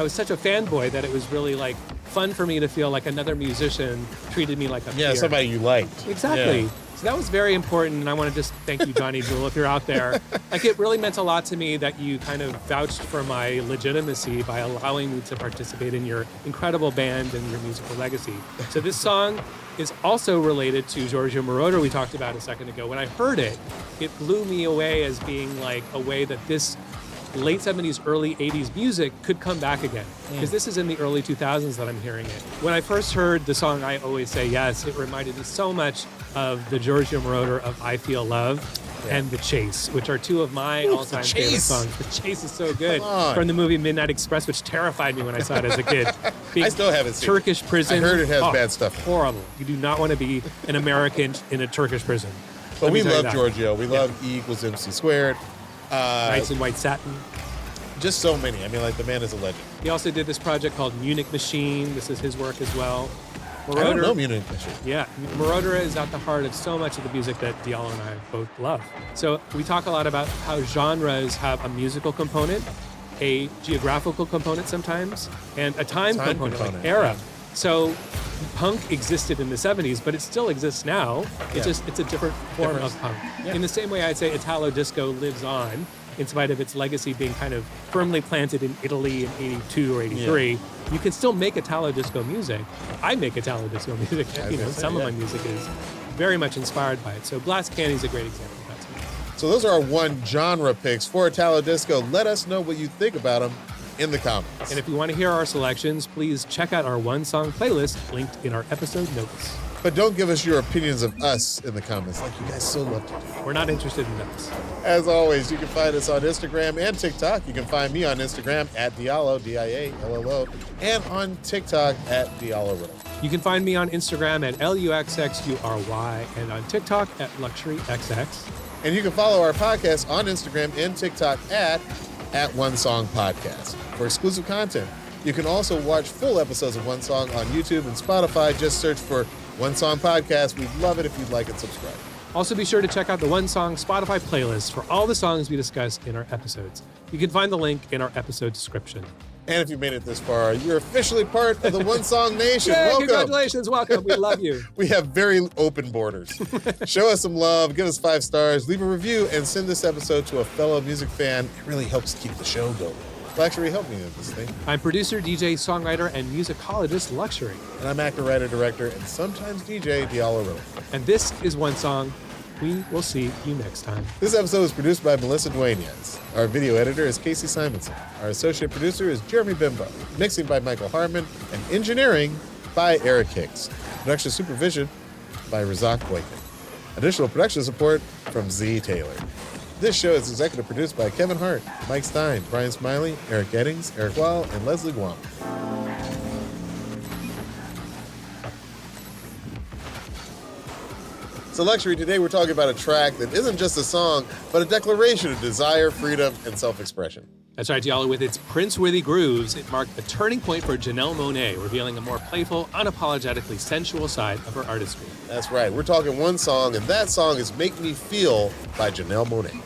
such a fanboy that it was really fun for me to feel like another musician treated me like a peer. Somebody you liked. Exactly. Yeah. So that was very important, and I want to just thank you, Johnny Jewel, if you're out there. It really meant a lot to me that you kind of vouched for my legitimacy by allowing me to participate in your incredible band and your musical legacy. So this song is also related to Giorgio Moroder we talked about a second ago. When I heard it, it blew me away as being a way that this late 70s, early 80s music could come back again. Because this is in the early 2000s that I'm hearing it. When I first heard the song I Always Say Yes, it reminded me so much of the Giorgio Moroder of I Feel Love and The Chase, which are two of my all-time favorite songs. The Chase is so good. From the movie Midnight Express, which terrified me when I saw it as a kid. I still haven't seen Turkish prison. I heard it has bad stuff. Horrible. You do not want to be an American in a Turkish prison. But we love that. Giorgio. We love E equals MC squared. Nights in White Satin. Just so many. I mean, the man is a legend. He also did this project called Munich Machine. This is his work as well. I don't know Munich Machine. Yeah, Moroder is at the heart of so much of the music that Diallo and I both love. So we talk a lot about how genres have a musical component, a geographical component sometimes, and a time component, like era. So punk existed in the 70s, but it still exists now. It's just, it's a different form of punk. In the same way I'd say Italo disco lives on in spite of its legacy being kind of firmly planted in Italy in 82 or 83, you can still make Italo disco music. I make Italo disco music. Some of my music is very much inspired by it. So Glass Candy is a great example of that to me. So those are our one genre picks for Italo Disco. Let us know what you think about them in the comments. And if you want to hear our selections, please check out our one song playlist linked in our episode notes. But don't give us your opinions of us in the comments like you guys so love to do. We're not interested in those. As always, you can find us on Instagram and TikTok. You can find me on Instagram at Diallo, D-I-A-L-L-O, and on TikTok at Diallo Riddle. You can find me on Instagram at LUXXURY and on TikTok at LuxuryXX. And you can follow our podcast on Instagram and TikTok at One Song Podcast for exclusive content. You can also watch full episodes of One Song on YouTube and Spotify. Just search for One Song Podcast. We'd love it if you'd like and subscribe. Also, be sure to check out the One Song Spotify playlist for all the songs we discuss in our episodes. You can find the link in our episode description. And if you made it this far, you're officially part of the One Song Nation. Yay, welcome. Congratulations. Welcome. We love you. We have very open borders. Show us some love, give us 5 stars, leave a review, and send this episode to a fellow music fan. It really helps keep the show going. Luxury, help me with this thing. I'm producer, DJ, songwriter, and musicologist Luxury. And I'm actor, writer, director, and sometimes DJ Diallo Riddle. And this is One Song. We will see you next time. This episode was produced by Melissa Duenas. Our video editor is Casey Simonson. Our associate producer is Jeremy Bimbo. Mixing by Michael Harmon. And engineering by Eric Hicks. Production supervision by Razak Boykin. Additional production support from Z Taylor. This show is executive produced by Kevin Hart, Mike Stein, Brian Smiley, Eric Eddings, Eric Wall, and Leslie Guam. So Luxury, today we're talking about a track that isn't just a song, but a declaration of desire, freedom, and self-expression. That's right, Diallo. With its Prince-worthy grooves, it marked a turning point for Janelle Monáe, revealing a more playful, unapologetically sensual side of her artistry. That's right. We're talking one song, and that song is Make Me Feel by Janelle Monáe.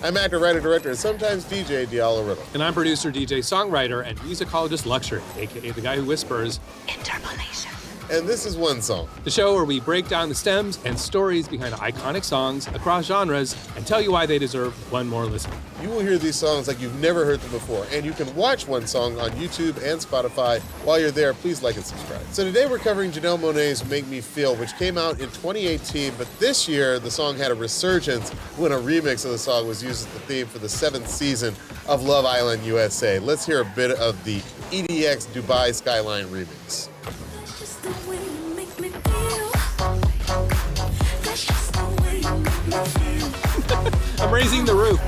I'm actor, writer, director, and sometimes DJ Diallo Riddle. And I'm producer, DJ, songwriter, and musicologist Luxury, aka the guy who whispers interpolation. And this is One Song, the show where we break down the stems and stories behind iconic songs across genres and tell you why they deserve one more listen. You will hear these songs like you've never heard them before, and you can watch One Song on YouTube and Spotify. While you're there, please like and subscribe. So today we're covering Janelle Monáe's Make Me Feel, which came out in 2018, but this year the song had a resurgence when a remix of the song was used as the theme for the 7th season of Love Island USA. Let's hear a bit of the EDX Dubai Skyline remix. I'm raising the roof.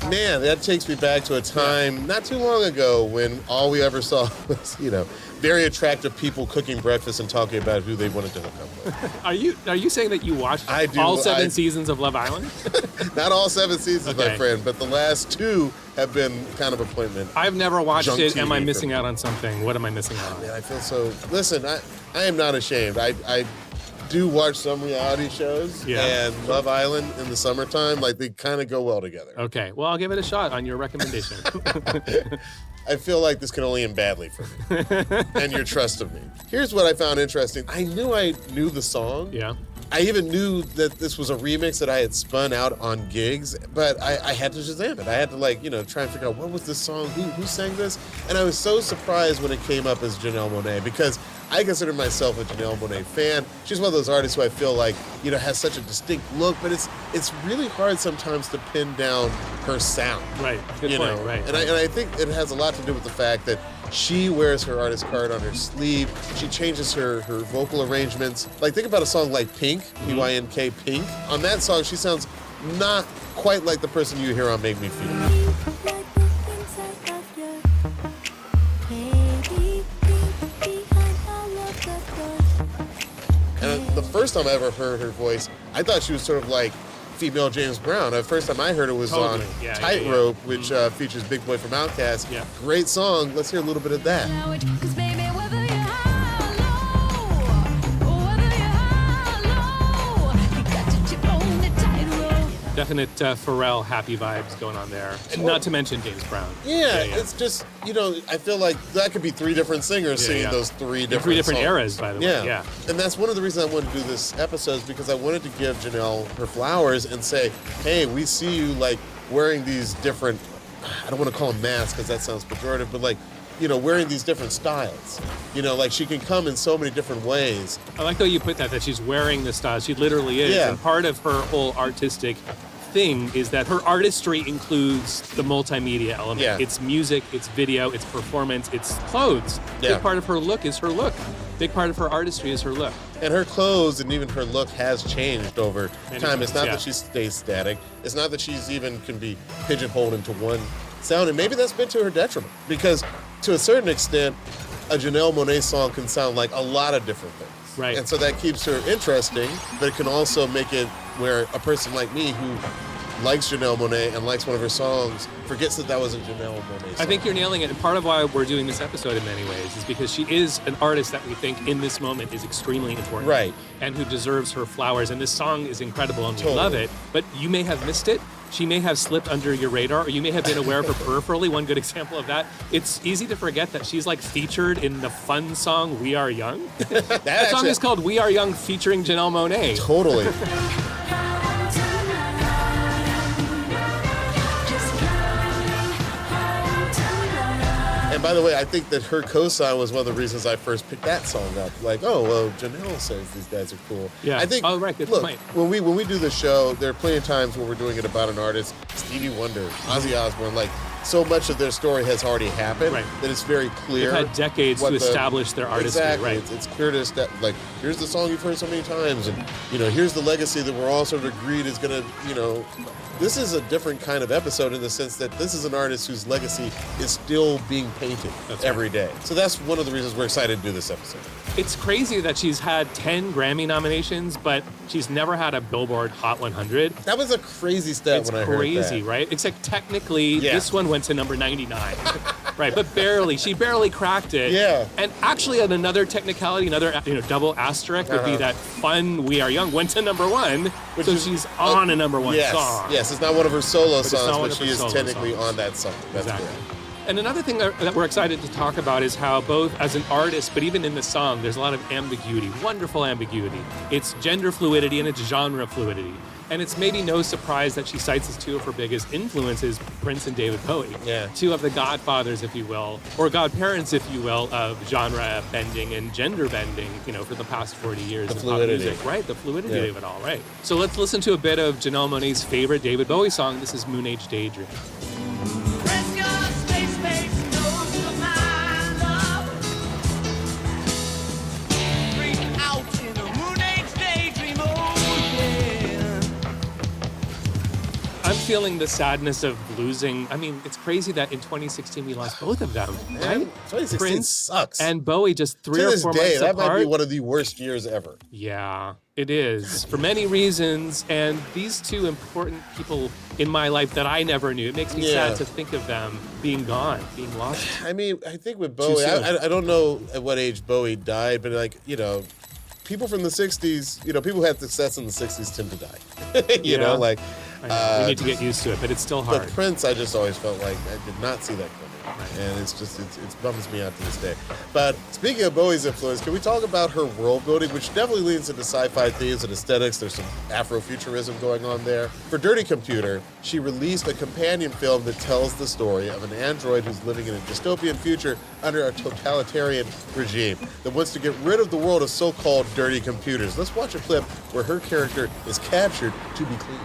Man, that takes me back to a time not too long ago when all we ever saw was, very attractive people cooking breakfast and talking about who they wanted to hook up with. Are you saying that you watched all 7 seasons of Love Island? Not all 7 seasons, my friend, but the last 2 have been kind of appointment. I've never watched it. Am I missing out on something? What am I missing out on? Man, I feel so... Listen, I am not ashamed. I do watch some reality shows, and Love Island in the summertime, they kind of go well together. Okay, well, I'll give it a shot on your recommendation. I feel like this can only end badly for me, and your trust of me. Here's what I found interesting. I knew the song. Yeah. I even knew that this was a remix that I had spun out on gigs, but I had to Shazam it. I had to try and figure out what was this song, who sang this, and I was so surprised when it came up as Janelle Monáe because I consider myself a Janelle Monáe fan. She's one of those artists who I feel like has such a distinct look, but it's really hard sometimes to pin down her sound. Right. Good point. Right. And I think it has a lot to do with the fact that she wears her artist card on her sleeve. She changes her vocal arrangements. Think about a song like Pink, P-Y-N-K, Pink. On that song, she sounds not quite like the person you hear on Make Me Feel. And the first time I ever heard her voice, I thought she was sort of like female James Brown. The first time I heard it was on Tightrope, which features Big Boy from Outkast. Yeah. Great song. Let's hear a little bit of that. definite Pharrell happy vibes going on there. And not to mention James Brown. Yeah, it's just, I feel like that could be three different singers singing those three different songs. eras, by the way. Yeah. And that's one of the reasons I wanted to do this episode is because I wanted to give Janelle her flowers and say, hey, we see you like wearing these different, I don't want to call them masks because that sounds pejorative, but like, wearing these different styles. Like she can come in so many different ways. I like the way you put that she's wearing the style. She literally is. Yeah. And part of her whole artistic thing is that her artistry includes the multimedia element. Yeah. It's music, it's video, it's performance, it's clothes. Yeah. Big part of her look is her look. Big part of her artistry is her look. And her clothes and even her look has changed over time. It's not that she stays static. It's not that she's even can be pigeonholed into one sound. And maybe that's been to her detriment because to a certain extent, a Janelle Monáe song can sound like a lot of different things. Right. And so that keeps her interesting, but it can also make it where a person like me who likes Janelle Monáe and likes one of her songs forgets that was a Janelle Monáe song. I think you're nailing it. And part of why we're doing this episode in many ways is because she is an artist that we think in this moment is extremely important. Right. And who deserves her flowers. And this song is incredible and we love it. But you may have missed it. She may have slipped under your radar, or you may have been aware of her peripherally. One good example of that, it's easy to forget that she's like featured in the fun song "We Are Young." That song is called "We Are Young" featuring Janelle Monáe. Totally. And by the way, I think that her co-sign was one of the reasons I first picked that song up. Like, oh, well, Janelle says these guys are cool. Yeah. I think. Oh, right. Good look, point. when we do the show, there are plenty of times when we're doing it about an artist, Stevie Wonder, Ozzy Osbourne, like so much of their story has already happened that it's very clear. They've had decades to establish their artistry. Exactly. Right. It's clear to like here's the song you've heard so many times, and here's the legacy that we're all sort of agreed is gonna This is a different kind of episode in the sense that this is an artist whose legacy is still being painted every day. So that's one of the reasons we're excited to do this episode. It's crazy that she's had 10 Grammy nominations, but she's never had a Billboard Hot 100. That was a crazy stat when I heard that. It's crazy, right? Except technically, this one went to number 99. Right, but barely. She barely cracked it. Yeah. And actually, on another technicality, another double asterisk would be that fun "We Are Young" went to number 1, so she's on a number 1 song. Yes, it's not one of her solo songs, but she is technically on that song. That's exactly. correct. And another thing that we're excited to talk about is how both as an artist, but even in the song, there's a lot of ambiguity, wonderful ambiguity. It's gender fluidity and it's genre fluidity. And it's maybe no surprise that she cites as two of her biggest influences, Prince and David Bowie. Yeah. Two of the godfathers, if you will, or godparents, if you will, of genre bending and gender bending, for the past 40 years The of fluidity. pop music. Right, the fluidity of it all, right. So let's listen to a bit of Janelle Monáe's favorite David Bowie song. This is Moon Age Daydream. I'm feeling the sadness of losing. I mean, it's crazy that in 2016 we lost both of them. Man, Right? 2016 Prince sucks. and Bowie just 3 to or this 4 day, months that apart. might be one of the worst years ever. Yeah, it is for many reasons. And these two important people in my life that I never knew. It makes me sad to think of them being gone, being lost. I mean, I think with Bowie, soon. I don't know at what age Bowie died, but people from the 60s, people who had success in the 60s tend to die. you know, like... I know. We need to get used to it, but it's still hard. But Prince, I just always felt like I did not see that coming. And it's just, it bums me out to this day. But speaking of Bowie's influence, can we talk about her world building, which definitely leans into sci-fi themes and aesthetics. There's some Afrofuturism going on there. For Dirty Computer, she released a companion film that tells the story of an android who's living in a dystopian future under a totalitarian regime that wants to get rid of the world of so-called dirty computers. Let's watch a clip where her character is captured to be clean.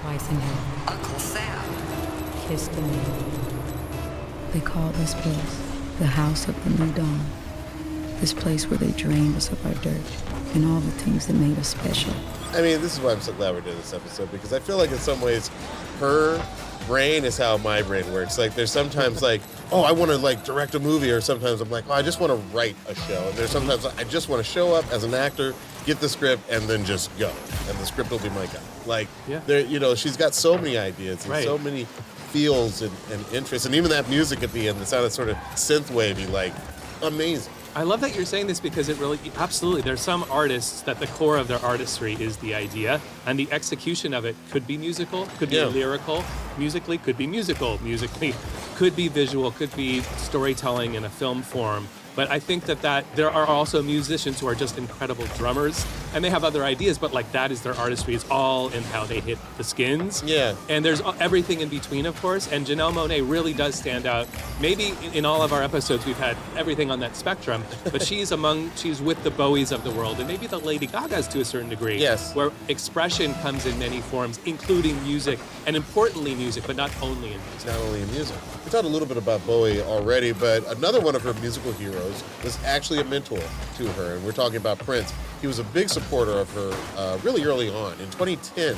Twice in heaven. Uncle Sam kissed the moon. They call this place the House of the New Dawn. This place where they drained us of our dirt and all the things that made us special. I mean, this is why I'm so glad we're doing this episode, because I feel like in some ways her brain is how my brain works. Like there's sometimes like, oh, I want to like direct a movie, or sometimes I'm like, oh, I just want to write a show. And there's sometimes I just want to show up as an actor, get the script, and then just go. And the script will be my guy. Like, there, she's got so many ideas and so many feels and interests. And even that music at the end that sounded sort of synth-wavy, like, amazing. I love that you're saying this because it really, absolutely, there's some artists that the core of their artistry is the idea, and the execution of it could be musical, could be lyrical, musically, could be musical, musically, could be visual, could be storytelling in a film form. But I think that there are also musicians who are just incredible drummers, and they have other ideas, but like that is their artistry. It's all in how they hit the skins. Yeah. And there's everything in between, of course, and Janelle Monáe really does stand out. Maybe in all of our episodes we've had everything on that spectrum, but she's with the Bowies of the world, and maybe the Lady Gagas to a certain degree. Yes. Where expression comes in many forms, including music, and importantly music, but not only in music. Not only in music. We talked a little bit about Bowie already, but another one of her musical heroes was actually a mentor to her, and we're talking about Prince. He was a big supporter of her really early on. In 2010,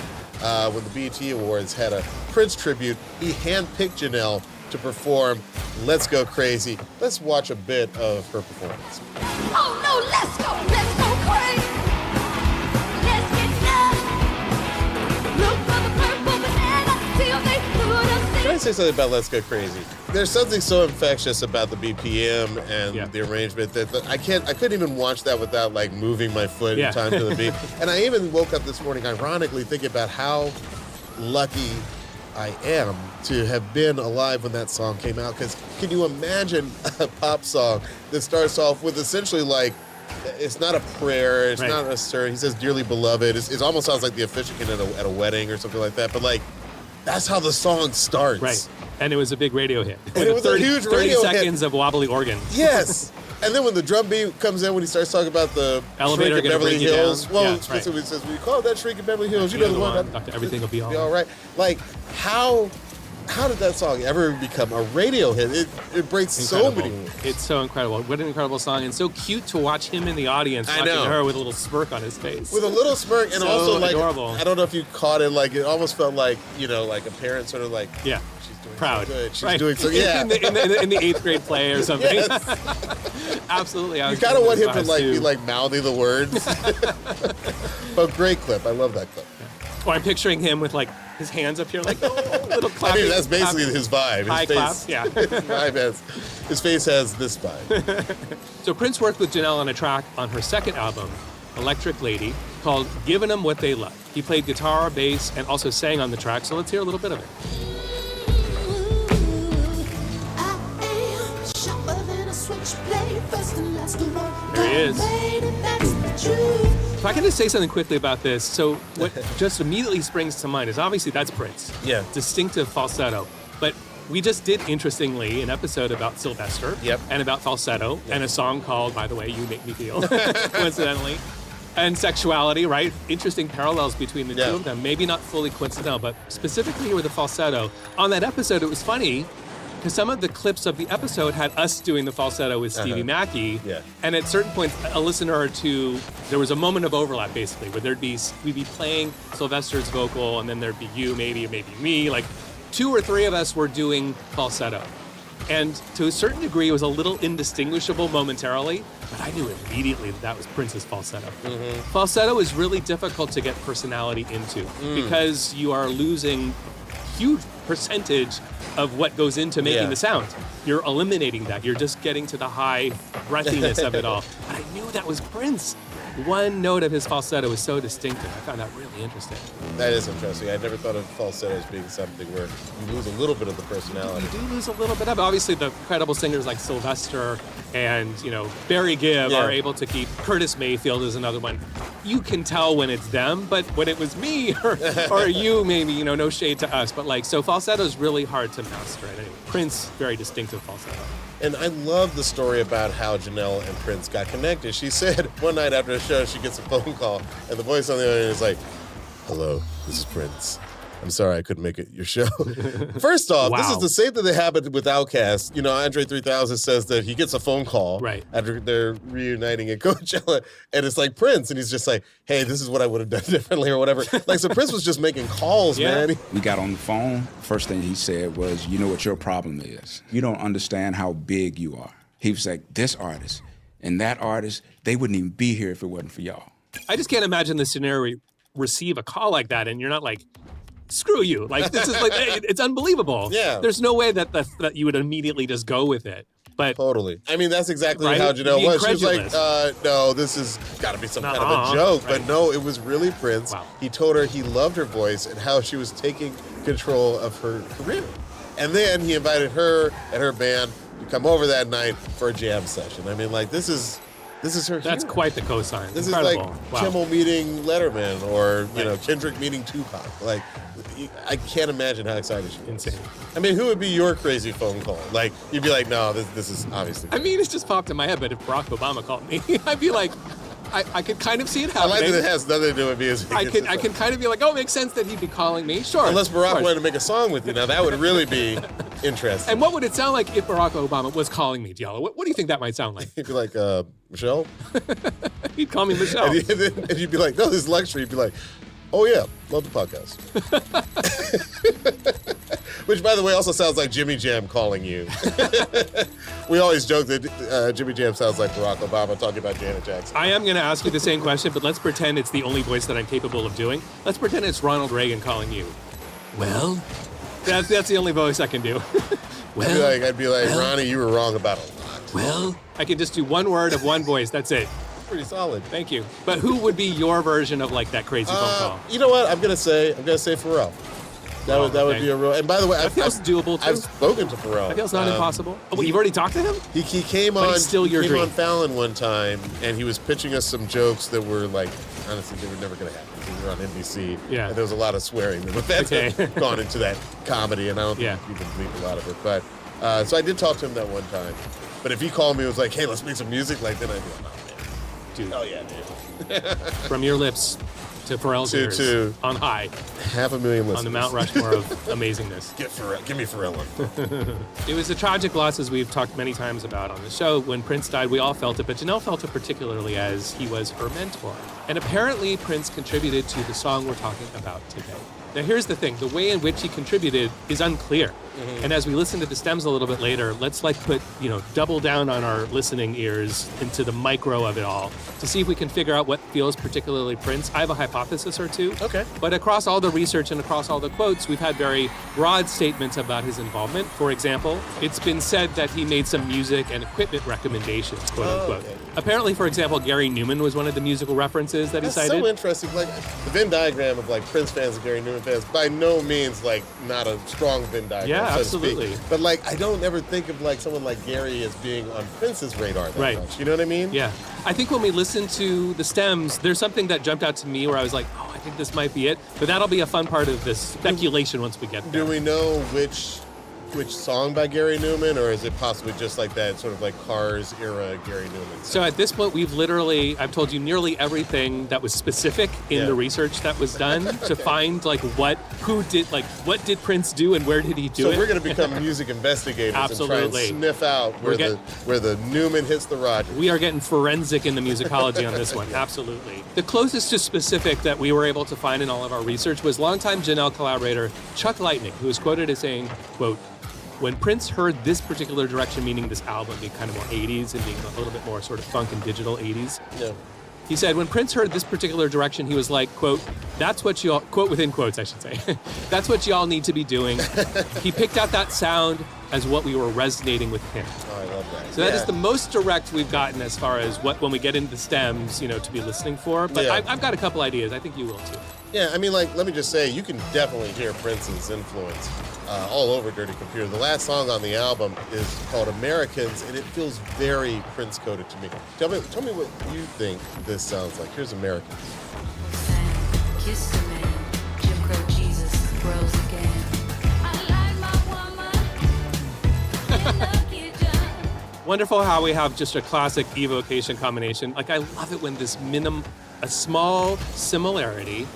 when the BET Awards had a Prince tribute, he handpicked Janelle to perform Let's Go Crazy. Let's watch a bit of her performance. Oh no, let's go crazy. Let's get nuts. Look for the purple banana till they put us in. Can I say something about Let's Go Crazy? There's something so infectious about the BPM and the arrangement that I couldn't even watch that without like moving my foot in time to the beat. And I even woke up this morning ironically thinking about how lucky I am to have been alive when that song came out. Because can you imagine a pop song that starts off with essentially like, it's not a prayer, it's not a sir, he says dearly beloved, it almost sounds like the officiant at a wedding or something like that, but like, that's how the song starts. Right. And it was a big radio hit. And it was a huge radio 30 seconds of wobbly organ. Yes. And then when the drum beat comes in, when he starts talking about the elevator shrink in Beverly Hills. Well, yeah, specifically it says, we call that shrink in Beverly Hills. You know the one. Doctor, everything will be all right. Like, how did that song ever become a radio hit? It breaks so many. It's so incredible. What an incredible song. And so cute to watch him in the audience watching her with a little smirk on his face. With a little smirk and so also like, adorable. I don't know if you caught it, like it almost felt like, like a parent sort of like, yeah, she's doing proud. So good. She's doing so, yeah. in the 8th grade play or something. Yes. Absolutely. You kind of want him to like be like mouthy the words. But great clip. I love that clip. Or I'm picturing him with like his hands up here, like little clapping. I mean, that's basically his vibe. High clap, yeah. His face has this vibe. So Prince worked with Janelle on a track on her second album, Electric Lady, called Giving Them What They Love. He played guitar, bass, and also sang on the track, so let's hear a little bit of it. There he is. If I can just say something quickly about this, so what just immediately springs to mind is obviously that's Prince. Yeah. Distinctive falsetto. But we just did, interestingly, an episode about Sylvester and about falsetto and a song called, by the way, You Make Me Feel, coincidentally, and sexuality, right? Interesting parallels between the two of them. Maybe not fully coincidental, but specifically with the falsetto. On that episode, it was funny because some of the clips of the episode had us doing the falsetto with Stevie Mackey. Yeah. And at certain points, a listener or two, there was a moment of overlap, basically, where we'd be playing Sylvester's vocal, and then there'd be you, maybe me. Like 2 or 3 of us were doing falsetto. And to a certain degree, it was a little indistinguishable momentarily, but I knew immediately that was Prince's falsetto. Mm-hmm. Falsetto is really difficult to get personality into because you are losing huge percentage of what goes into making the sound. You're eliminating that. You're just getting to the high breathiness of it all. But I knew that was Prince. One note of his falsetto is so distinctive. I found that really interesting. That is interesting. I never thought of falsetto as being something where you lose a little bit of the personality. You do lose a little bit of it. Obviously, the incredible singers like Sylvester and, Barry Gibb are able to keep. Curtis Mayfield is another one. You can tell when it's them, but when it was me or you, maybe, no shade to us. But so falsetto is really hard to master. Anyway, Prince, very distinctive falsetto. And I love the story about how Janelle and Prince got connected. She said one night after a show, she gets a phone call, and the voice on the other end is like, "Hello, this is Prince. I'm sorry I couldn't make it your show." First off, this is the same thing that happened with Outkast. Andre 3000 says that he gets a phone call after they're reuniting at Coachella, and it's like Prince, and he's just like, "Hey, this is what I would have done differently," or whatever. So Prince was just making calls, man. We got on the phone. First thing he said was, "You know what your problem is? You don't understand how big you are." He was like, "This artist and that artist, they wouldn't even be here if it wasn't for y'all." I just can't imagine the scenario where you receive a call like that, and you're not like screw you. Like, this is like, it's unbelievable. Yeah. There's no way that you would immediately just go with it. But totally. I mean, that's exactly right? how Janelle Being was. She was like, incredulous. no, this has got to be some kind of Nuh-uh. a joke. Right. But no, it was really Prince. Wow. He told her he loved her voice and how she was taking control of her career. And then he invited her and her band to come over that night for a jam session. I mean, like, this is her that's hero. quite the cosign. This Incredible. is like Wow. Kimmel meeting Letterman or, you know, Kendrick meeting Tupac. Like, I can't imagine how excited she is. Insane. I mean, who would be your crazy phone call? Like, you'd be like, no, this is obviously. I mean, it's just popped in my head, but if Barack Obama called me, I'd be like, I could kind of see it I happening. like that it has nothing to do with music. I It's can just like- kind of be like, oh, it makes sense that he'd be calling me. Sure. Unless of Barack course. wanted to make a song with you. Now, that would really be interesting. And what would it sound like if Barack Obama was calling me, Diallo? What do you think that might sound like? He'd be like, Michelle? He'd call me Michelle. And you'd be like, no, this is luxury. You'd be like, oh, yeah, love the podcast. Which, by the way, also sounds like Jimmy Jam calling you. We always joke that Jimmy Jam sounds like Barack Obama talking about Janet Jackson. I am going to ask you the same question, but let's pretend it's the only voice that I'm capable of doing. Let's pretend it's Ronald Reagan calling you. Well, that's the only voice I can do. I'd be like, Ronnie, you were wrong about a lot. Well, I can just do one word of one voice. That's it. Pretty solid. Thank you. But who would be your version of like that crazy phone call? You know what? I'm gonna say Pharrell. That would be a real. And by the way, That feels doable too. I've spoken to Pharrell. That feels not impossible. Oh, you've already talked to him? He came But on. he's still your he came dream. on Fallon one time, and he was pitching us some jokes that were like, honestly, they were never gonna happen. We were on NBC, Yeah. and there was a lot of swearing. But that's Okay. gone into that comedy, and I don't think you can believe a lot of it. But so I did talk to him that one time. But if he called me and was like, "Hey, let's make some music," like then I'd be like, "Oh man, Dude. oh yeah, dude." From your lips to Pharrell's ears, to on high, 500,000 listeners on the Mount Rushmore of amazingness. Give me Pharrell. It was a tragic loss, as we've talked many times about on the show. When Prince died, we all felt it, but Janelle felt it particularly as he was her mentor. And apparently, Prince contributed to the song we're talking about today. Now, here's the thing. The way in which he contributed is unclear. And as we listen to the stems a little bit later, let's put, double down on our listening ears into the micro of it all to see if we can figure out what feels particularly Prince. I have a hypothesis or two. Okay. But across all the research and across all the quotes, we've had very broad statements about his involvement. For example, it's been said that he made some music and equipment recommendations, quote unquote. Okay. Apparently, for example, Gary Newman was one of the musical references that That's he cited. so interesting. Like the Venn diagram of like Prince fans and Gary Newman fans, by no means like not a strong Venn diagram. Yeah, so to absolutely. speak. But like I don't ever think of like someone like Gary as being on Prince's radar that Right. much. You know what I mean? Yeah. I think when we listen to the stems, there's something that jumped out to me where I was like, oh, I think this might be it. But that'll be a fun part of this speculation once we get there. Do we know which song by Gary Newman, or is it possibly just like that sort of like Cars era Gary Newman? So at this point, I've told you nearly everything that was specific in the research that was done to find like what did Prince do and where did he do it? So we're going to become music investigators Absolutely. and try and sniff out where the Newman hits the Rogers. We are getting forensic in the musicology on this one. Absolutely. The closest to specific that we were able to find in all of our research was longtime Janelle collaborator Chuck Lightning, who is quoted as saying, quote, when Prince heard this particular direction, meaning this album being kind of more 80s and being a little bit more sort of funk and digital 80s, he said, when Prince heard this particular direction, he was like, quote, that's what y'all, quote within quotes, I should say, that's what y'all need to be doing. He picked out that sound as what we were resonating with him. Oh, I love that. So that is the most direct we've gotten as far as when we get into the stems, to be listening for. But Yeah. I've got a couple ideas. I think you will too. Yeah, I mean, like, let me just say, you can definitely hear Prince's influence all over Dirty Computer. The last song on the album is called Americans, and it feels very Prince-coded to me. Tell me what you think this sounds like. Here's Americans. Kiss the man, Jim Crow Jesus rose again. Wonderful how we have just a classic evocation combination. Like, I love it when this a small similarity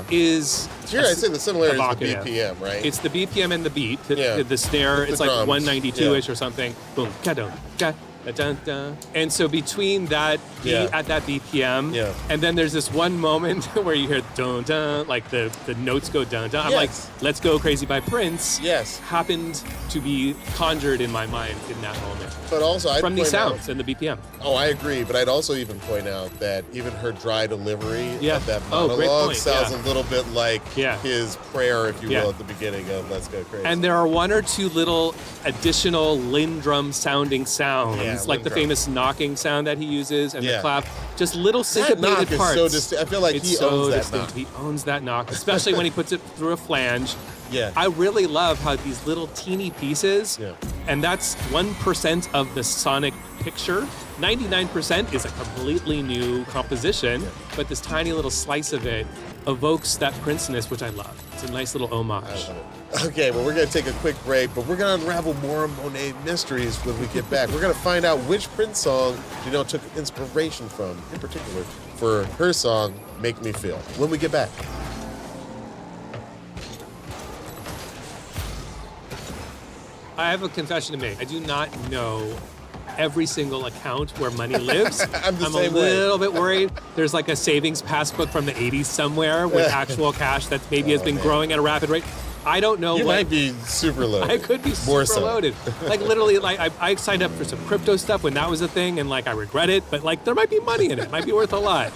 is... Here I say the similarity is evocative. the BPM, right? It's the BPM and the beat. The snare, With it's the like drums. 192-ish or something. Boom, ka-dum, ka, Dun, dun. And so between that beat Yeah. at that BPM, Yeah. and then there's this one moment where you hear dun dun, like the notes go dun dun. I'm like, Yes. "Let's Go Crazy" by Prince. Yes. Happened to be conjured in my mind in that moment. But also, I'd From these point out- sounds and the BPM. Oh, I agree, but I'd also even point out that even her dry delivery Yeah. of that Oh, great monologue point, sounds yeah. a little bit like Yeah. his prayer, if you Yeah. will, at the beginning of Let's Go Crazy. And there are one or two little additional Lindrum sounding sounds, Yeah, like the Lindrum. famous knocking sound that he uses and Yeah. the clap. Just little That syncopated knock is parts. so distinct. I feel like It's he so owns that distinct. knock. He owns that knock, especially when he puts it through a flange. Yeah. I really love how these little teeny pieces, Yeah. and that's 1% of the sonic picture. 99% is a completely new composition, but this tiny little slice of it evokes that Prince-ness, which I love. It's a nice little homage. Okay, well, we're going to take a quick break, but we're going to unravel more Monet mysteries when we get back. We're going to find out which Prince song Janelle took inspiration from, in particular, for her song, Make Me Feel, when we get back. I have a confession to make. I do not know every single account where money lives. I'm the a same way. little bit worried. There's like a savings passbook from the 80s somewhere with actual cash that maybe has been growing at a rapid rate. I don't know You what. might be super loaded. I could be More super so. loaded. Like literally, like I signed up for some crypto stuff when that was a thing, and like I regret it, but like there might be money in it. Might be worth a lot.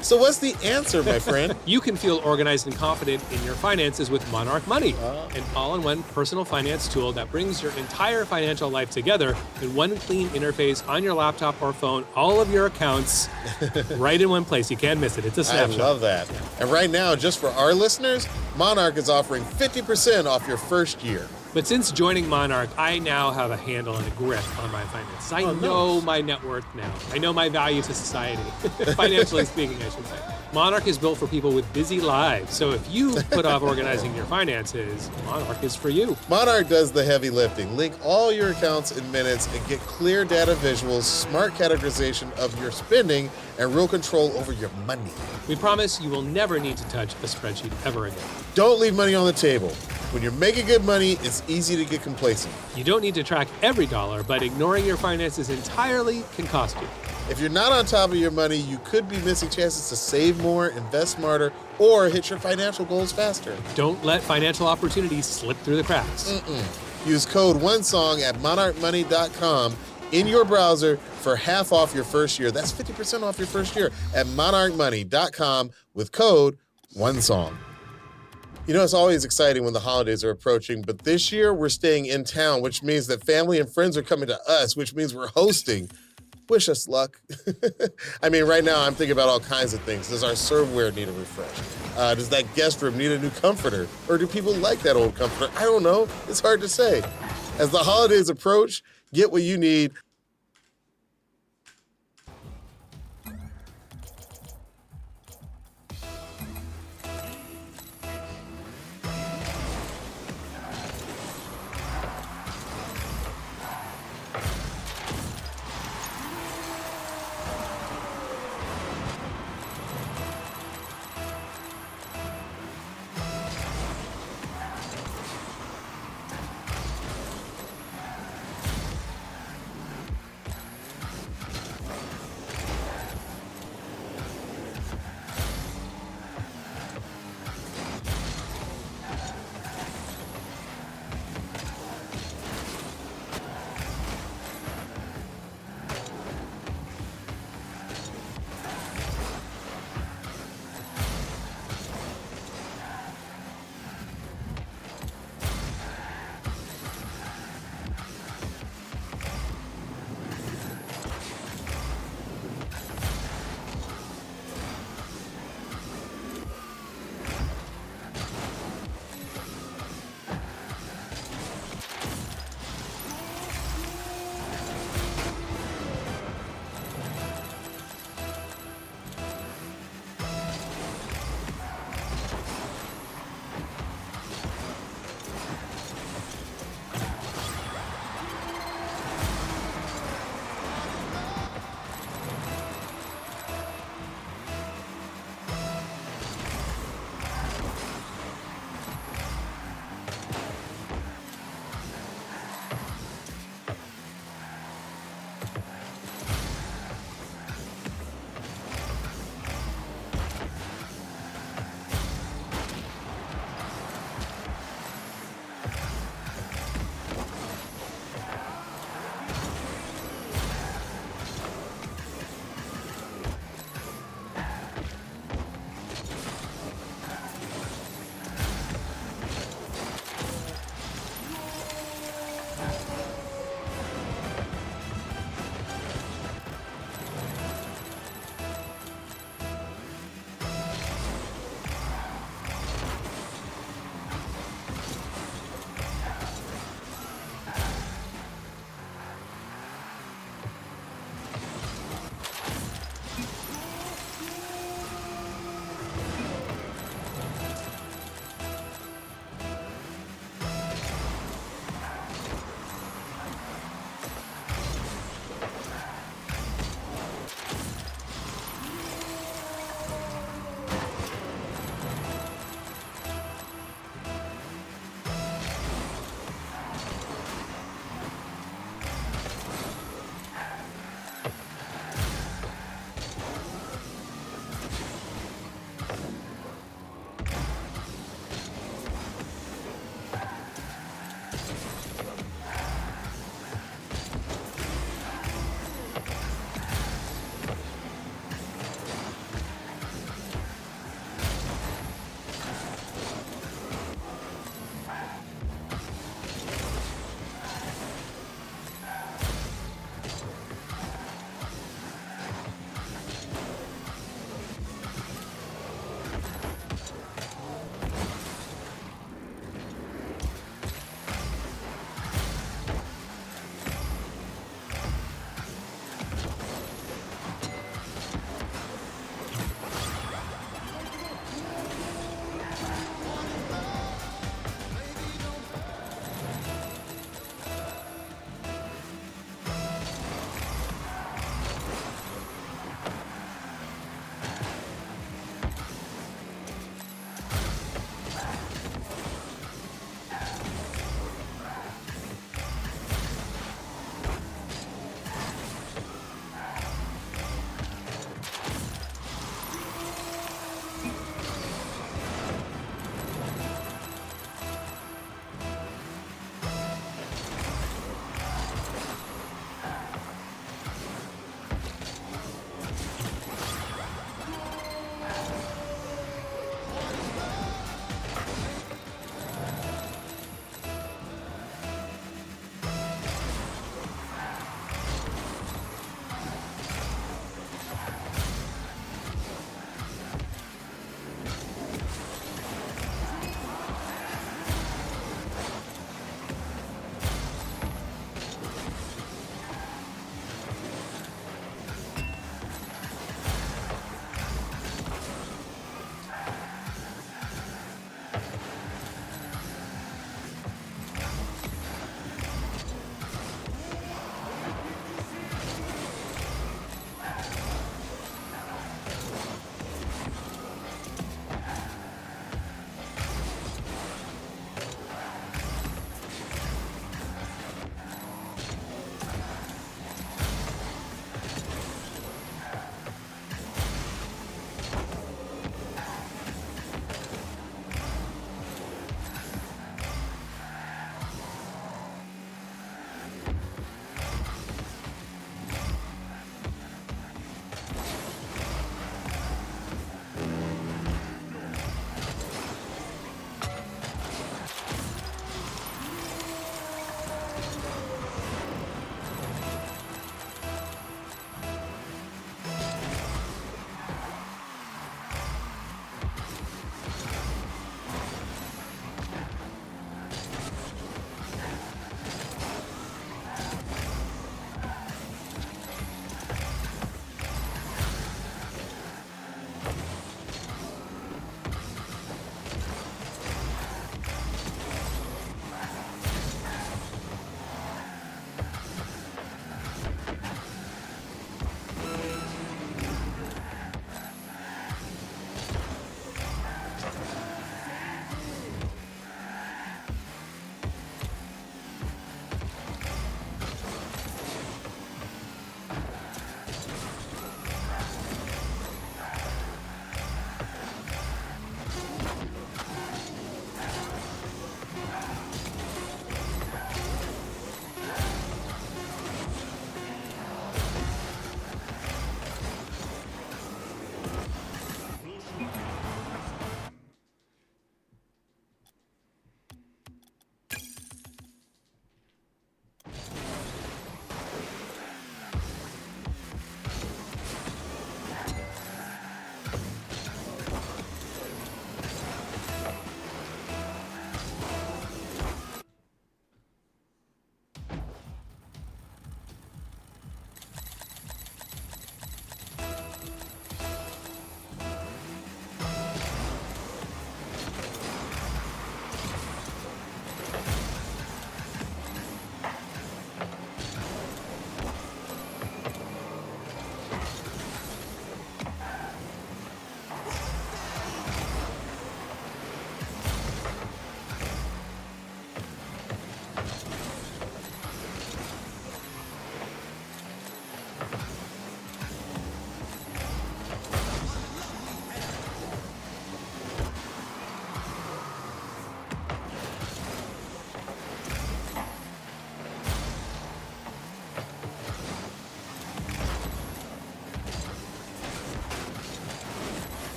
So what's the answer, my friend? You can feel organized and confident in your finances with Monarch Money, an all-in-one personal finance tool that brings your entire financial life together in one clean interface on your laptop or phone. All of your accounts right in one place. You can't miss it. It's a I snapshot. love that. And right now, just for our listeners, Monarch is offering 50% off your first year. But since joining Monarch, I now have a handle and a grip on my finances. I know my net worth now. I know my value to society, financially speaking, I should say. Monarch is built for people with busy lives. So if you put off organizing your finances, Monarch is for you. Monarch does the heavy lifting. Link all your accounts in minutes and get clear data visuals, smart categorization of your spending, and real control over your money. We promise you will never need to touch a spreadsheet ever again. Don't leave money on the table. When you're making good money, it's easy to get complacent. You don't need to track every dollar, but ignoring your finances entirely can cost you. If you're not on top of your money, you could be missing chances to save more, invest smarter, or hit your financial goals faster. Don't let financial opportunities slip through the cracks. Use code ONESONG at monarchmoney.com in your browser for half off your first year. That's 50% off your first year at monarchmoney.com with code ONESONG. You know, it's always exciting when the holidays are approaching, but this year we're staying in town, which means that family and friends are coming to us, which means we're hosting. Wish us luck. I mean, right now I'm thinking about all kinds of things. Does our serveware need a refresh? Does that guest room need a new comforter? Or do people like that old comforter? I don't know. It's hard to say. As the holidays approach, get what you need.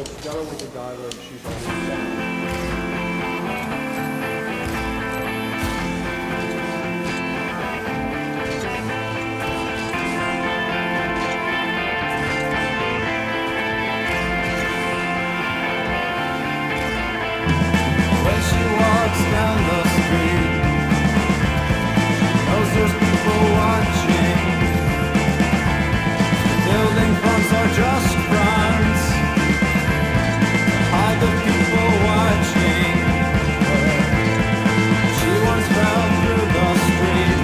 well, together with the guy that she's always done. When she walks down the street, knows there's people watching. Building fronts are just fronts, hide the people watching. She once fell through the street,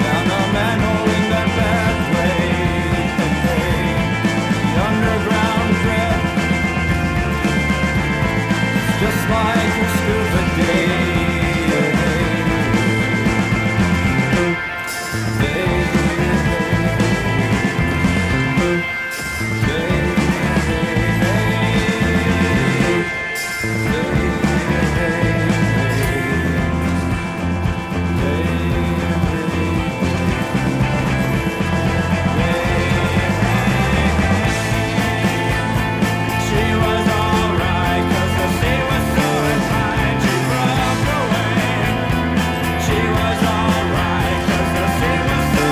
down a manhole in that bad way. The underground drip, just like your stupid day. She was alright, 'cause the sea was so tight, she broke away. She was alright, 'cause the sea was so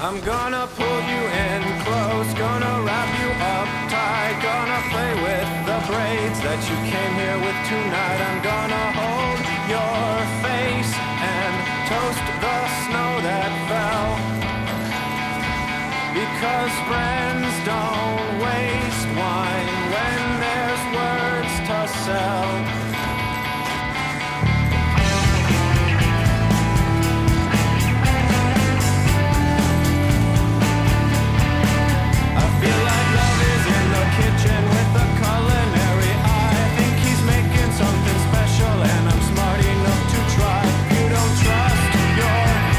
I'm gonna pull you in close, gonna wrap you up tight, gonna play with the braids that you came here with tonight. I'm gonna hold your face and toast the snow that fell. Because friends don't waste wine when there's words to sell. Kitchen with a culinary eye. I think he's making something special, and I'm smart enough to try. You don't trust your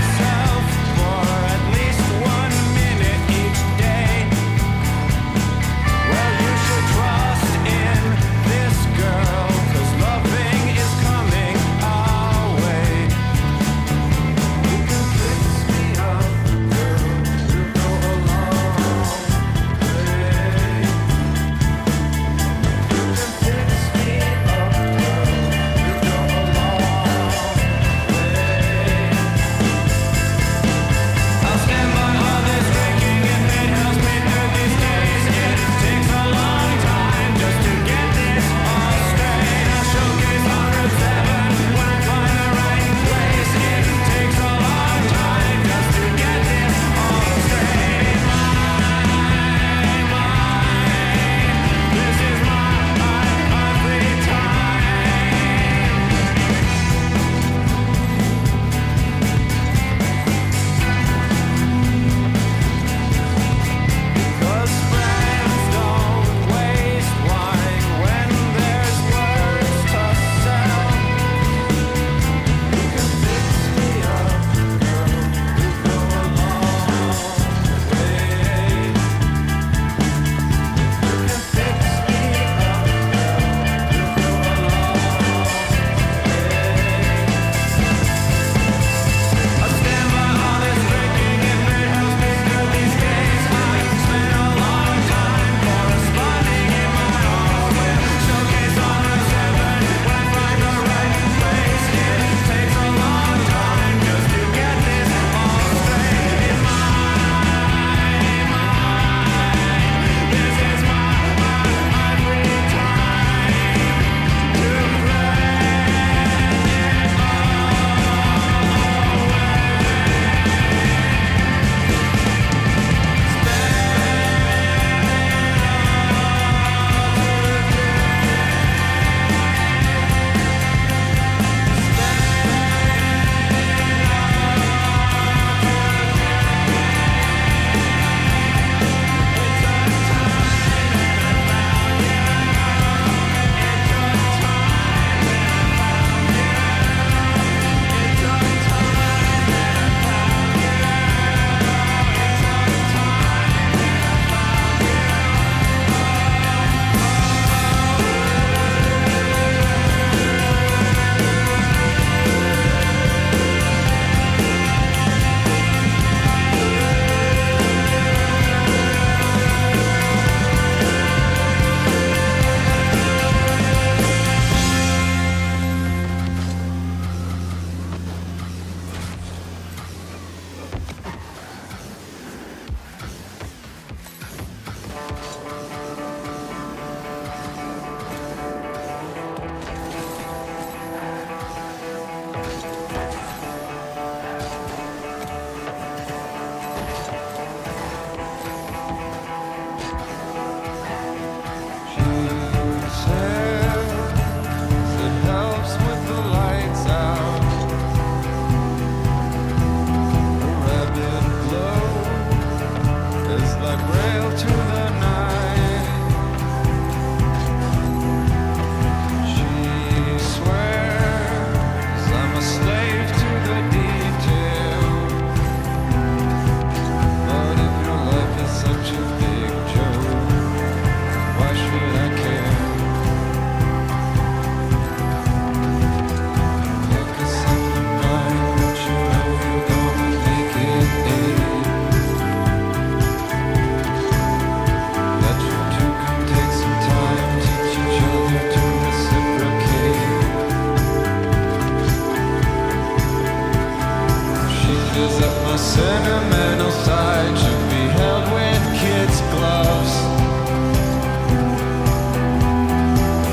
feels that my sentimental side should be held with kids' gloves.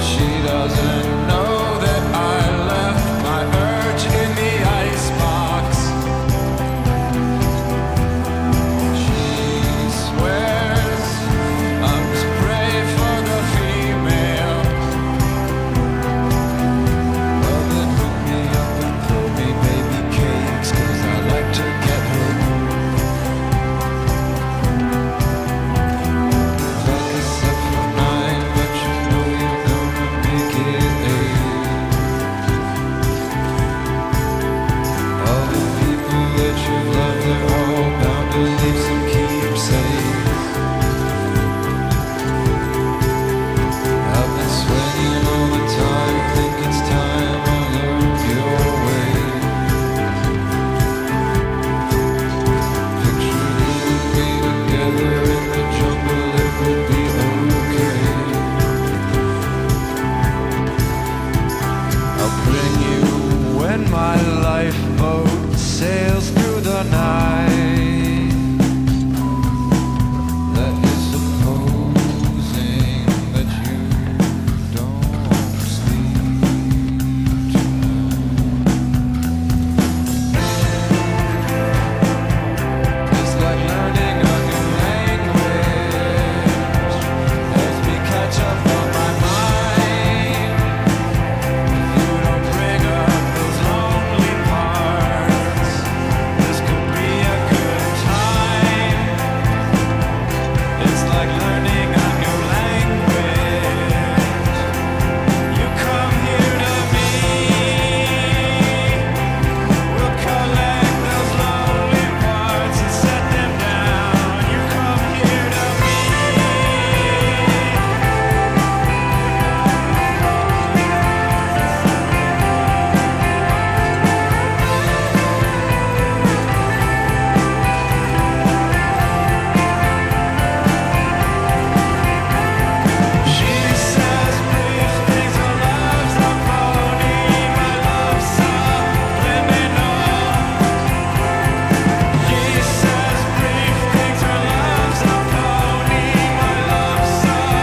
She doesn't know that I left my urge in the icebox. She swears I'm to pray for the female. Well, then hook me up and throw me baby cakes, 'cause I like to get hooked. Like a 7 or 9, but you know you're gonna make it 8. All the people that you love, they're all bound to leave some keepsakes. I've been sweating all the time, think it's time I learned your way. Picture you and me together in the jungle, it would be okay. I'll bring you when my lifeboat sails through the night. That is supposing that you don't sleep tonight. It's like learning a new language. Helps me catch up on my mind. If you don't bring up those lonely parts, this could be a good time. It's like learning a new language. You come here to me, we'll collect those lonely parts and set them down. You come here to me. She says brief things, her love's a pony, my love's subliminal. She says brief things, her love's a pony, my love's subliminal.